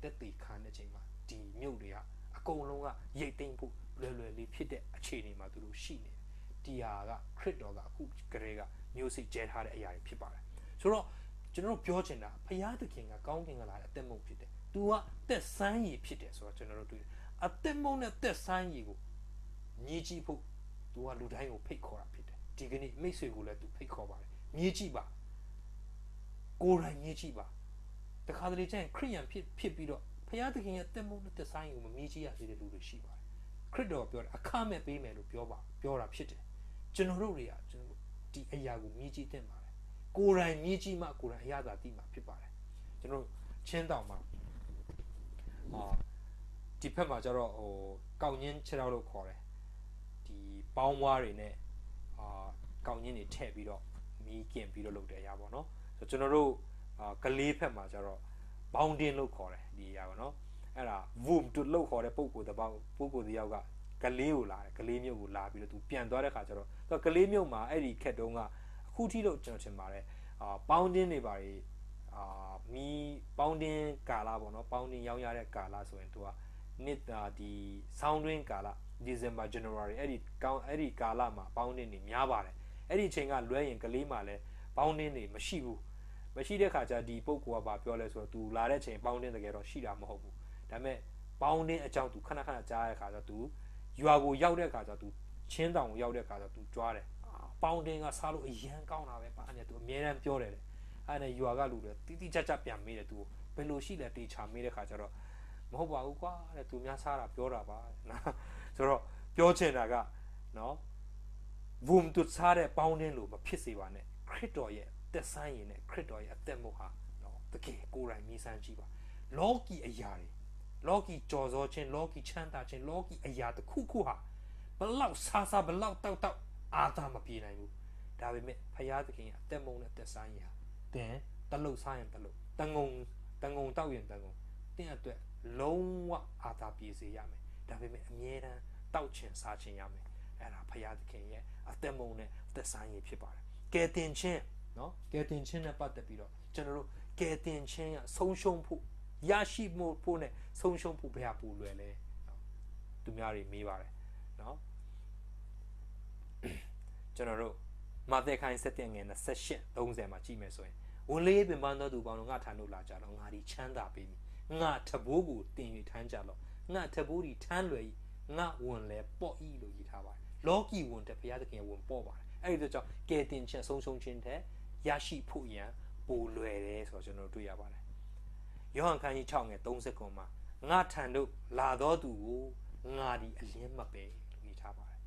တက်တည်ခံတဲ့ချိန်မှာဒီမြို့တွေကအကုန်လုံးကရိတ်သိမ်းဖို့လွယ်လေးဖြစ်တဲ့အခြေအနေမှာသူတို့ရှိနေတယ်ဒီဟာကခရစ်တော်ကအခုကလေးကမျိုးစိကျဲထားတဲ့အရာတွေဖြစ်ပါတယ်ဆိုတော့ကျွန်တော်ပြောချင်တာဘုရားသခင်ကကောင်းကင်ကလာတဲ့အသက်မုံဖြစ်တယ်သူကသက်ဆန်းရည်ဖြစ်တယ်ဆိုတော့ကျွန်တော်တို့တွေ့တယ်အသက်မုံနဲ့သက်ဆန်းရည်ကိုညီကြည့်ဖို့သူကလူတိုင်းကိုဖိတ်ခေါ်တာဖြစ်တယ်ဒီကနေ့မိတ်ဆွေကိုလည်းသူဖိတ်ခေါ်ပါတယ်ညီကြည့်ပါကိုယ်တိုင်ညီကြည့်ပါတခါတလေကျရင်ခရိယန်ဖြစ်ပြီးတော့ဘုရားသခင်ရဲ့တက်မုံနဲ့သက်ဆိုင်ကိုမမြည်ကြည့်ရသေးတဲ့လူတွေရှိပါတယ်ခရစ်တော်ပြောတာအခမဲ့ပေးမယ်လို့ပြောတာဖြစ်တယ်ကျွန်တော်တို့တွေကကျွန်တော်ဒီအရာကိုမြည်ကြည့်သင့်ပါတယ်ကိုယ်တိုင်မြည်ကြည့်မှကိုယ်တိုင်အရာသာသိမှဖြစ်ပါတယ်ကျွန်တော်ချင်းတောင်မှာဒီဖက်မှာကျတော့ကောက်ညင်းခြေထောက်လို့ခေါ်တယ်ဒီပေါင်းဝါးတွေနဲ့ကောက်ညင်းတွေထည့်ပြီးတော့မီးကင်ပြီးတော့လုပ်တဲ့အရာပေါ့နော်ဆိုကျွန်တော်တို့ကလေးဖက်မှာကျတော့ဘောင်းတင်းလို့ခေါ်တယ်ဒီအရာပေါ့နော်အဲ့ဒါ boom တူလို့ခေါ်တဲ့ပုဂ္ဂိုလ်တစ်ယောက်ကကလေးကိုလာတယ်ကလေးမျိုးကိုလာပြီးတော့သူပြန်သွားတဲ့ခါကျတော့သူကလေးမျိုးမှာအဲ့ဒီခက်တုံးကအခုထိတော့ကျွန်တော်ထင်ပါတယ်ပေါင်းတင်းတွေပါတွေမီးပေါင်းတင်းကာလာပေါ့နော်ပေါင်းတင်းရောင်းရတဲ့ကာလာဆိုရင်သူကနှစ်ဒီဆောင်းတွင်းကာလာ December January အဲ့ဒီကာလာမှာပေါင်းတင်းတွေများပါတယ်အဲ့ဒီအချိန်ကလွဲရင်ကလေးမှာလည်းပေါင်းတင်းတွေမရှိဘူးမရှိတဲ့ခါကျဒီပုဂ္ဂိုလ်ကပြောလဲဆိုတော့ तू လာတဲ့ချိန်ပေါင်းတင်းတကယ်တော့ရှိတာမဟုတ်ဘူးဒါပေမဲ့ပေါင်းတင်းအကြောင်း तू ခဏကြားတဲ့ခါကျတော့ तू ရွာကိုရောက်တဲ့ခါကျတော့ तू ချင်းတောင်ကိုရောက်တဲ့ခါကျတော့ तू ကြွားတယ်ပေါင်းတင်းကစားလို့အရန်ကောင်းတာပဲပါနေ तू အမြဲတမ်းပြောတယ်လေအဲ့ဒါရွာကလူတွေတိကျပြန်မေးတယ် तू ဘယ်လိုရှိလဲတေချာမေးတဲ့ခါကျတော့မဟုတ်ပါဘူးကွာတဲ့ तू များစားတာပြောတာပါနော်ဆိုတော့ပြောချင်တာကနော် boom တူစားတဲ့ပေါင်းတင်းလို့မဖြစ်စေပါနဲ့ခရစ်တော်ရဲ့သက်ဆိုင်ရင်နဲ့ခရစ်တော်ရဲ့အသက်မဟုတ်ဟာနော်တကယ်ကိုယ်တိုင်မြည်ဆန်းကြည့်ပါလောကီအရာတွေလောကီကြော်စောခြင်းလောကီချမ်းသာခြင်းလောကီအရာတစ်ခုဟာဘလောက်စားဘလောက်တောက်အာသာမပြေနိုင်ဘူးဒါပေမဲ့ဖယားသခင်ရဲ့အသက်မုံနဲ့သက်ဆိုင်ရာတင်တလုတ်စားရင်တလုတ်တငုံတောက်ရင်တငုံတင်အတွက်လုံးဝအာသာပြေစေရမယ်ဒါပေမဲ့အမြဲတမ်းတောက်ချင်စားချင်ရမယ်အဲ့ဒါဖယားသခင်ရဲ့အသက်မုံနဲ့သက်ဆိုင်ရဖြစ်ပါတယ်ကဲတင်ခြင်းနော်ကဲတင်ခြင်းနဲ့ပတ်သက်ပြီးတော့ကျွန်တော်တို့ကဲတင်ခြင်းရဆုံးရှုံးဖို့ရရှိဖို့နဲ့ဆုံးရှုံးဖို့ဘယ်ဟာပူလွယ်လဲသူများတွေမေးပါတယ်နော်ကျွန်တော်တို့မာသဲခိုင်း7ငယ်28 30မှာကြည့်မယ်ဆိုရင်ဝန်လေးပင်ပန်းသောသူပေါင်းတို့ငါထံသို့လာကြတော့ငါဒီချမ်းသာပေးမည်ငါထဘိုးကိုတင်၍ထမ်းကြလော့ငါထဘိုးဒီထမ်းလွယ်ငါဝန်လဲပေါ့ဤလို့ရေးထားပါတယ်လောကီဝန်တဲ့ဘုရားသခင်ဝန်ပေါ့ပါတယ်အဲ့ဒီတော့ကြောင့်ကဲတင်ခြင်းဆုံးရှုံးခြင်းတဲ့ရရှိဖို့ရန်ပိုလွယ်တယ်ဆိုတော့ကျွန်တော်တို့တွေ့ရပါတယ် ယောဟန်ခန်းကြီး6ငယ်30ခုမှာငါထံတို့လာတော်သူကိုငါဒီအလင်းမပဲလို့ရေးထားပါတယ်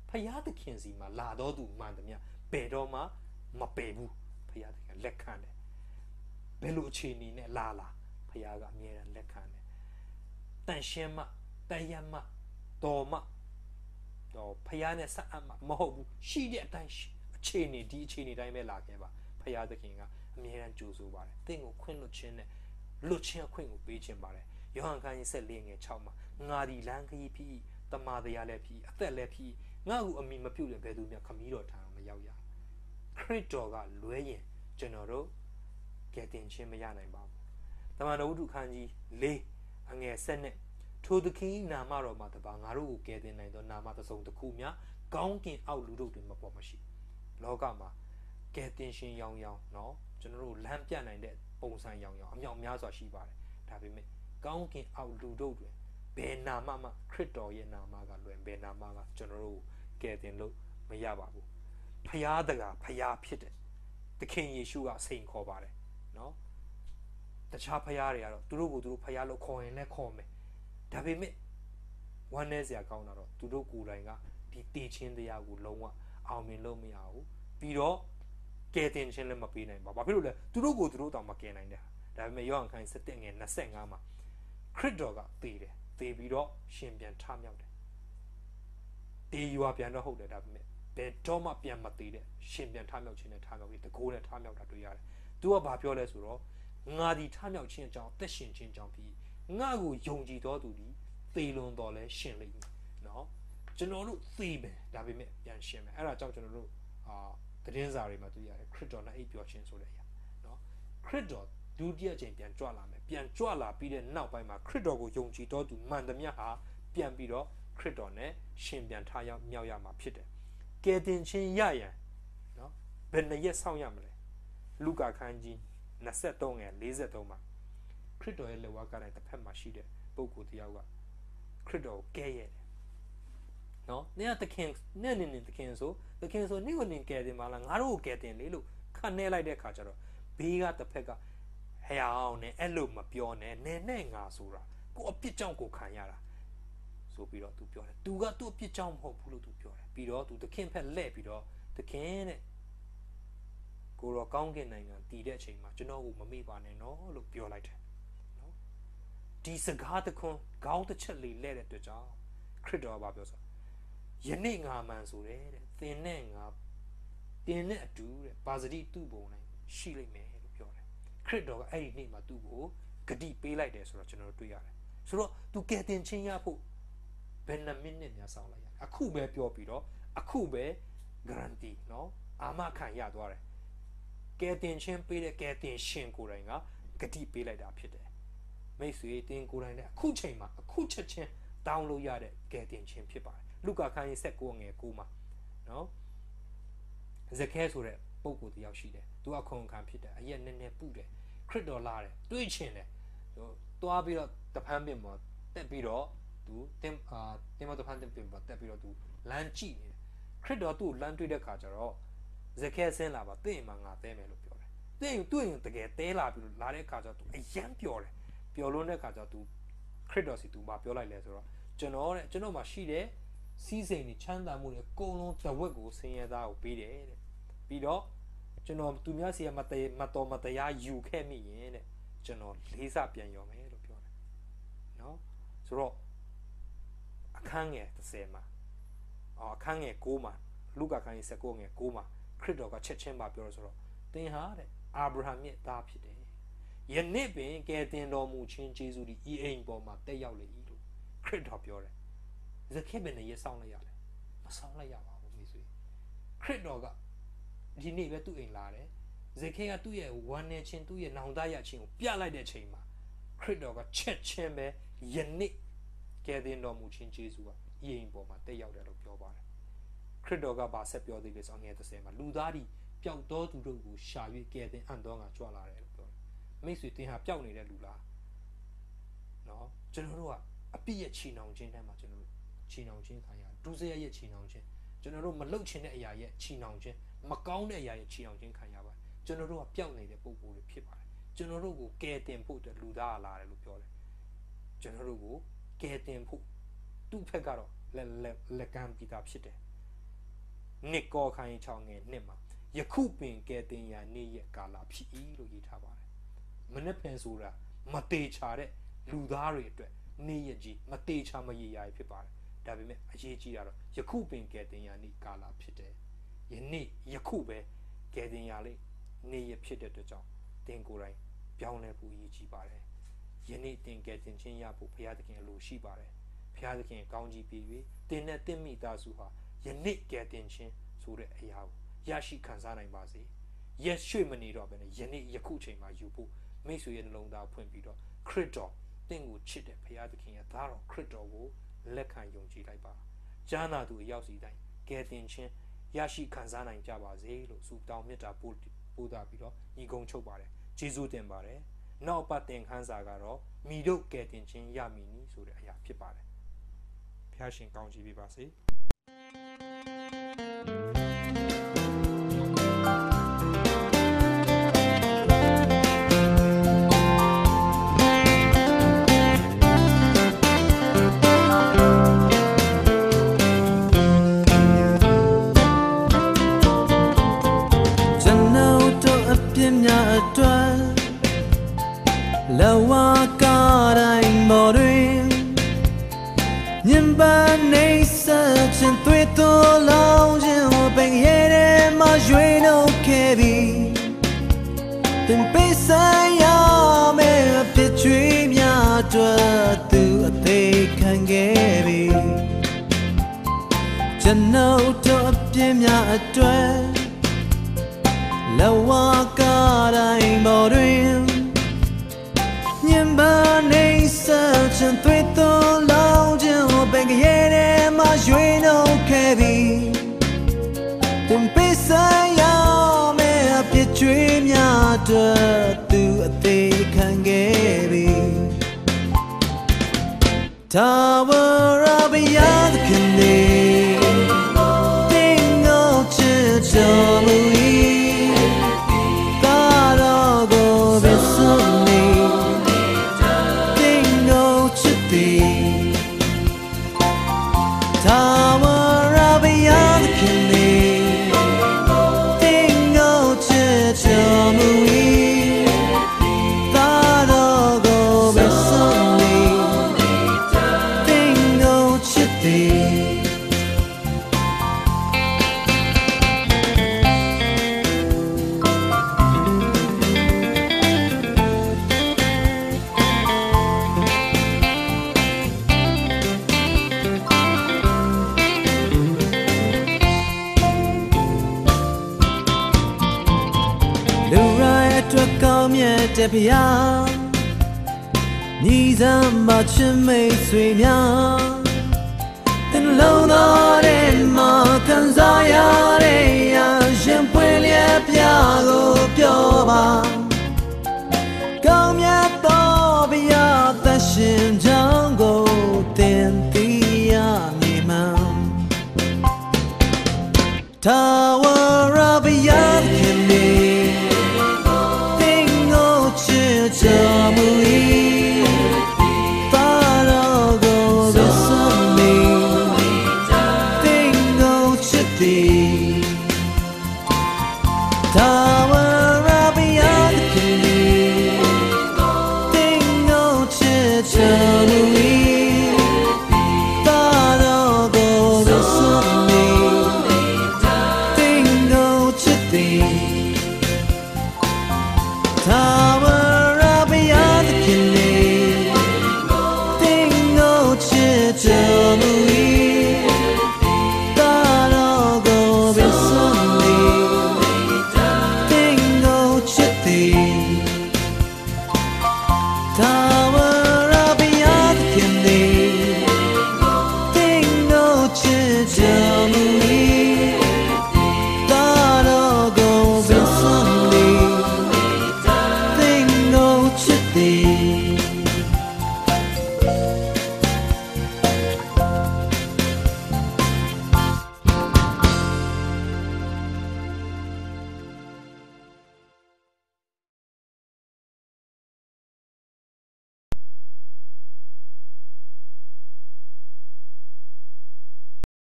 ဖယားသခင်စီမှာလာတော်သူမှန်သမျှဘယ်တော့မှမပယ်ဘူးဖယားသခင်လက်ခံတယ်ဘယ်လိုအခြေအနေနဲ့လာဖယားကအမြဲတမ်းလက်ခံတယ်တန်ရှင်းမှတန်ရမှတော်မှတော့ဖယားနဲ့ဆက်အပ်မှမဟုတ်ဘူးရှိတဲ့အတိုင်းအခြေအနေဒီအခြေအနေတိုင်းပဲလာခဲ့ပါဖယားသခင်ကအမြဲတမ်းကြိုးဆိုပါတယ်သင်ကိုခွင့်လွှတ်ခြင်းနဲ့လွတ်ခြင်းအခွင့်ကိုပေးခြင်းပါတယ်ယောဟန်ခန်းကြီး14ငယ်6မှာငါဒီလမ်းခရီးဖြစ်တမာတရားလည်းဖြစ်အသက်လည်းဖြစ်ငါ့ကိုအမိမပြုတ်တဲ့ဘယ်သူမှခမည်းတော်ထံမရောက်ရခရစ်တော်ကလွဲရင်ကျွန်တော်တို့ကယ်တင်ခြင်းမရနိုင်ပါဘူးတမန်တော်ဝတ္ထုခန်းကြီး4အငယ်7နဲ့ထိုသခင်နာမတော်မှာတပါငါတို့ကိုကယ်တင်နိုင်သောနာမတစ်စုံတစ်ခုများကောင်းကင်အောက်လူတို့တွင်မပေါ်မရှိလောကမှာကယ်တင်ရှင်ရောင်ရောင်เนาะကျွန်တော်တို့လမ်းပြနိုင်တဲ့ပုံစံရောင်ရောင်အမြောက်များစွာရှိပါတယ်ဒါပေမဲ့ကောင်းကင်အောက်လူတို့တွင်ဘယ်နာမမှခရစ်တော်ရဲ့နာမကလွယ်ဘယ်နာမကကျွန်တော်တို့ကယ်တင်လို့မရပါဘူးဖယားတကာဖယားဖြစ်တဲ့သခင်ယေရှုကစိန်ခေါ်ပါတယ်เนาะတခြားဖယားတွေကတော့သူတို့ကိုသူတို့ဖယားလို့ခေါ်ရင်လည်းခေါ်မယ်ဒါပေမဲ့ဝမ်းနည်းစရာကောင်းတာတော့သူတို့ကိုယ်တိုင်ကဒီတည်ခြင်းတရားကိုလုံးဝအောင်မြင်လို့မရဘူးပြီးတော့ကယ်တင်ခြင်းလည်းမပေးနိုင်ပါဘူးဘာဖြစ်လို့လဲသူတို့ကိုသူတို့တောင်မကယ်နိုင်တဲ့ဒါပေမဲ့ယောဟန်ခန်း7ငယ်25မှာခရစ်တော်ကတည်တယ်တည်ပြီးတော့ရှင်ပြန်ထမြောက်တယ်တည်ရွာပြန်တော့ဟုတ်တယ်ဒါပေမဲ့ဘယ်တော့မှပြန်မတည်တဲ့ရှင်ပြန်ထမြောက်ခြင်းနဲ့ထမြောက်ပြီးတကိုးနဲ့ထမြောက်တာတွေ့ရတယ်သူကဘာပြောလဲဆိုတော့ငါဒီထမြောက်ခြင်းအကြောင်းသက်ရှင်ခြင်းအကြောင်းပြီးငါ့ကိုယုံကြည်တော်သူဒီသေလွန်တော်လဲရှင်လိမ့်မယ်เนาะကျွန်တော်တို့သေမယ်ဒါပေမဲ့ပြန်ရှင်မယ်အဲ့ဒါကြောင့်ကျွန်တော်တို့သတင်းစာတွေမှာတွေ့ရတယ်ခရစ်တော်နဲ့အိပ်ပျော်ခြင်းဆိုတဲ့အရာเนาะခရစ်တော်ဒုတိယအကြိမ်ပြန်ကြွလာမယ်ပြန်ကြွလာပြီးတဲ့နောက်ပိုင်းမှာခရစ်တော်ကိုယုံကြည်တော်သူမှန်သမျှဟာပြန်ပြီးတော့ခရစ်တော်နဲ့ရှင်ပြန်ထားရောက်မြောက်ရမှာဖြစ်တယ်ကယ်တင်ခြင်းရရန်เนาะဘယ်နှစ်ရက်ဆောင်ရမလဲလုကာခန်းကြီး23ငယ်43မှာခရစ်တော်ရဲ့လက်ဝါးကတိုင်းတစ်ဖက်မှာရှိတဲ့ပုဂ္ဂိုလ်တယောက်ကခရစ်တော်ကိုကဲရတယ်နော်နင်ကသခင်နဲ့နင်သခင်ဆိုနင့်ကိုနင်ကဲတင်ပါလားငါတို့ကိုကဲတင်လေလို့ခန့်နေလိုက်တဲ့ခါကျတော့ဘေးကတစ်ဖက်ကဟဲ့အောင်နဲ့အဲ့လိုမပြောနဲ့နင်နဲ့ငါဆိုတာကိုအပြစ်ကြောင့်ကိုခံရတာဆိုပြီးတော့သူပြောတယ်သူကသူ့အပြစ်ကြောင့်မဟုတ်ဘူးလို့သူပြောတယ်ပြီးတော့သူသခင်ဖက်လှည့်ပြီးတော့သခင်တဲ့ကိုရောကောင်းကင်နိုင်ငံတည်တဲ့အချိန်မှာကျွန်တော်ကိုမမေ့ပါနဲ့နော်လို့ပြောလိုက်တယ်နော်ဒီစကားတခွန်းခေါင်းတစ်ချက်လေးလဲတဲ့အတွက်ကြောင့်ခရစ်တော်ကပြောဆိုယနေ့ငါမှန်ဆိုတယ်တဲ့သင်နဲ့ငါတင်းနဲ့အတူတဲ့ပါစတိသူ့ဘုံနိုင်ရှိလိမ့်မယ်လို့ပြောတယ်ခရစ်တော်ကအဲ့ဒီနေ့မှာသူ့ကိုဂတိပေးလိုက်တယ်ဆိုတော့ကျွန်တော်တို့တွေ့ရတယ်ဆိုတော့သူကယ်တင်ခြင်းရဖို့ဘယ်နှမိနစ်များဆောင်လိုက်ရအခုပဲပြောပြီးတော့အခုပဲ guarantee เนาะအာမခံရသွားတယ်ကယ်တင်ခြင်းပေးတဲ့ကယ်တင်ရှင်ကိုယ်တိုင်ကဂတိပေးလိုက်တာဖြစ်တယ်မိတ်ဆွေတင်ကိုယ်တိုင်လည်းအခုချိန်မှာအခုချက်ချင်းတောင်းလို့ရတဲ့ကယ်တင်ခြင်းဖြစ်ပါတယ်လုကာခန်းကြီး19ငယ်9မှာနော်ဇခဲဆိုတဲ့ပုဂ္ဂိုလ်တယောက်ရှိတယ်သူကခုံခံဖြစ်တယ်အရက်နည်းနည်းပုတယ်ခရစ်တော်လာတယ်တွေးချင်တယ်သွားပြီးတော့တဖန်းပင်ပေါ်တက်ပြီးတော့သူတင်မတဖန်းပင်ပေါ်တက်ပြီးတော့သူလမ်းကြည့်နေတယ်ခရစ်တော်သူ့ကိုလမ်းတွေ့တဲ့ခါကျတော့ဇခဲဆင်းလာပါတဲ့မှာငါတဲမယ်လို့ပြောတယ်တွေ့ရင်တကယ်တဲလာပြီးတော့လာတဲ့ခါကျတော့သူအယမ်းပျော်တယ်ပျော်လို့တဲ့ခါကျတော့သူခရစ်တော်စီသူမပြောလိုက်လဲဆိုတော့ကျွန်တော်မှာရှိတဲ့စီးစိမ်တွေချမ်းသာမှုတွေအကုန်လုံးတဝက်ကိုဆင်းရဲသားကိုပေးတယ်တဲ့ပြီးတော့ကျွန်တော်သူများစီကမတော်မတရားယူခဲ့မိရင်တဲ့ကျွန်တော်လေးစားပြန်ရောမယ်လို့ပြောတယ်နော်ဆိုတော့အခန်းငယ်30မှာအခန်းငယ်9မှာလုကာခန်းကြီး19ငယ်9မှာခရစ်တော်ကချက်ချင်းပါပြောလို့ဆိုတော့သင်ဟာတဲ့အာဗြဟံရဲ့သားဖြစ်တယ်ယနေ့ပင်ကယ်တင်တော်မူခြင်းကျေးဇူးဒီဤအိမ်ပေါ်မှာတက်ရောက်လေ၏လို့ခရစ်တော်ပြောတယ်ဇခေဘယ်နဲ့ရဆောင်လိုက်ရလဲမဆောင်လိုက်ရပါဘူးမိတ်ဆွေခရစ်တော်ကဒီနေ့ပဲသူ့အိမ်လာတယ်ဇခေကသူ့ရဲ့ဝမ်းနေခြင်းသူ့ရဲ့နောင်တရခြင်းကိုပြလိုက်တဲ့အချိန်မှာခရစ်တော်ကချက်ချင်းပဲယနေ့ကယ်တင်တော်မူခြင်းကျေးဇူးကဤအိမ်ပေါ်မှာတက်ရောက်တယ်လို့ပြောပါတယ်ခရစ်တော်ကဘာဆက်ပြောသေးလဲဆိုငယ်30မှာလူသားဒီပျောက်တော်သူတို့ကိုရှာ၍ကယ်တင်အံ့တော်ငါကြွလာတယ်လို့ပြောတယ်မိတ်ဆွေသင်ဟာပျောက်နေတဲ့လူလားနော်ကျွန်တော်တို့ကအပြစ်ရဲ့ချီနှောင်ခြင်းထဲမှာကျွန်တော်တို့ချီနှောင်ခြင်းခံရဒုစရိုက်ရဲ့ချီနှောင်ခြင်းကျွန်တော်တို့မလှုပ်ချင်တဲ့အရာရဲ့ချီနှောင်ခြင်းမကောင်းတဲ့အရာရဲ့ချီနှောင်ခြင်းခံရပါတယ်ကျွန်တော်တို့ကပျောက်နေတဲ့ပုံကိုယ်တွေဖြစ်ပါတယ် ကျွန်တော်တို့ကိုကယ်တင်ဖို့အတွက်လူသားလာတယ်လို့ပြောတယ်ကျွန်တော်တို့ကိုကယ်တင်ဖို့သူ့ဖက်ကတော့လက်ကမ်းပြီးသားဖြစ်တယ်နှစ်ကောခိုင်း6ငယ်နှစ်မှာယခုပင်ကယ်တင်ရာနေ့ရက်ကာလဖြစ်၏လို့ရေးထားပါတယ်မနေ့ဖန်ဆိုတာမတေချာတဲ့လူသားတွေအတွက်နေ့ရက်ကြီးမတေချာမရေရာဖြစ်ပါတယ်ဒါပေမဲ့အရေးကြီးတာတော့ယခုပင်ကယ်တင်ရာနေ့ကာလဖြစ်တယ်ယခုပဲကယ်တင်ရာလေးနေ့ရက်ဖြစ်တဲ့အတွက်ကြောင့်တင်ကိုယ်တိုင်ပြောင်းလဲဖို့အရေးကြီးပါတယ်ယနေ့တင်ကယ်တင်ခြင်းရဖို့ဘုရားသခင်အလိုရှိပါတယ်ဘုရားသခင်ကောင်းကြီးပေး၍တင်နဲ့တင့်မိသားစုဟာယနေ့ကယ်တင်ခြင်းဆိုတဲ့အရာကိုရရှိခံစားနိုင်ပါစေရက်ရွှေ့မနေတော့ဘဲနဲ့ယနေ့ယခုချိန်မှာယူဖို့မိတ်ဆွေရဲ့နှလုံးသားဖွင့်ပြီးတော့ခရစ်တော်တင့်ကိုချစ်တဲ့ဘုရားသခင်ရဲ့သားတော်ခရစ်တော်ကိုလက်ခံယုံကြည်လိုက်ပါကြားနာသူအရောက်စီတိုင်းကယ်တင်ခြင်းရရှိခံစားနိုင်ကြပါစေလို့ဆုတောင်းမေတ္တာပို့တာပြီးတော့ညီကုန်းချုပ်ပါတယ်ကျေးဇူးတင်ပါတယ်နောက်ပတ်သင်ခန်းစာကတော့မိတို့ကယ်တင်ခြင်းရမည်နီဆိုတဲ့အရာဖြစ်ပါတယ်ဖျားရှင်ကောင်းချီးပေးပါစေ
La wakara in borin Nyimba nei sa chen tui to lao jin wo beng yere ma yue no kebi Tin pe sa ya me pit chui mya twa tu a te khan ge bi Chan no to a pyin mya atwa La wakara in borin Nyimba nei sa chen tui to lao jin wo beng yere ma yue no kebi Tin pe sa ya me pit chui mya twa tu a te khan ge bi Tower of yad kinde Tingo chicho mui Taro go besuni Tower of yad kinde Tingo chicho mui Taro go besuni Tingo chitiတဲ့ဗျာညီစမ်းမချင်မိတ်ဆွေများ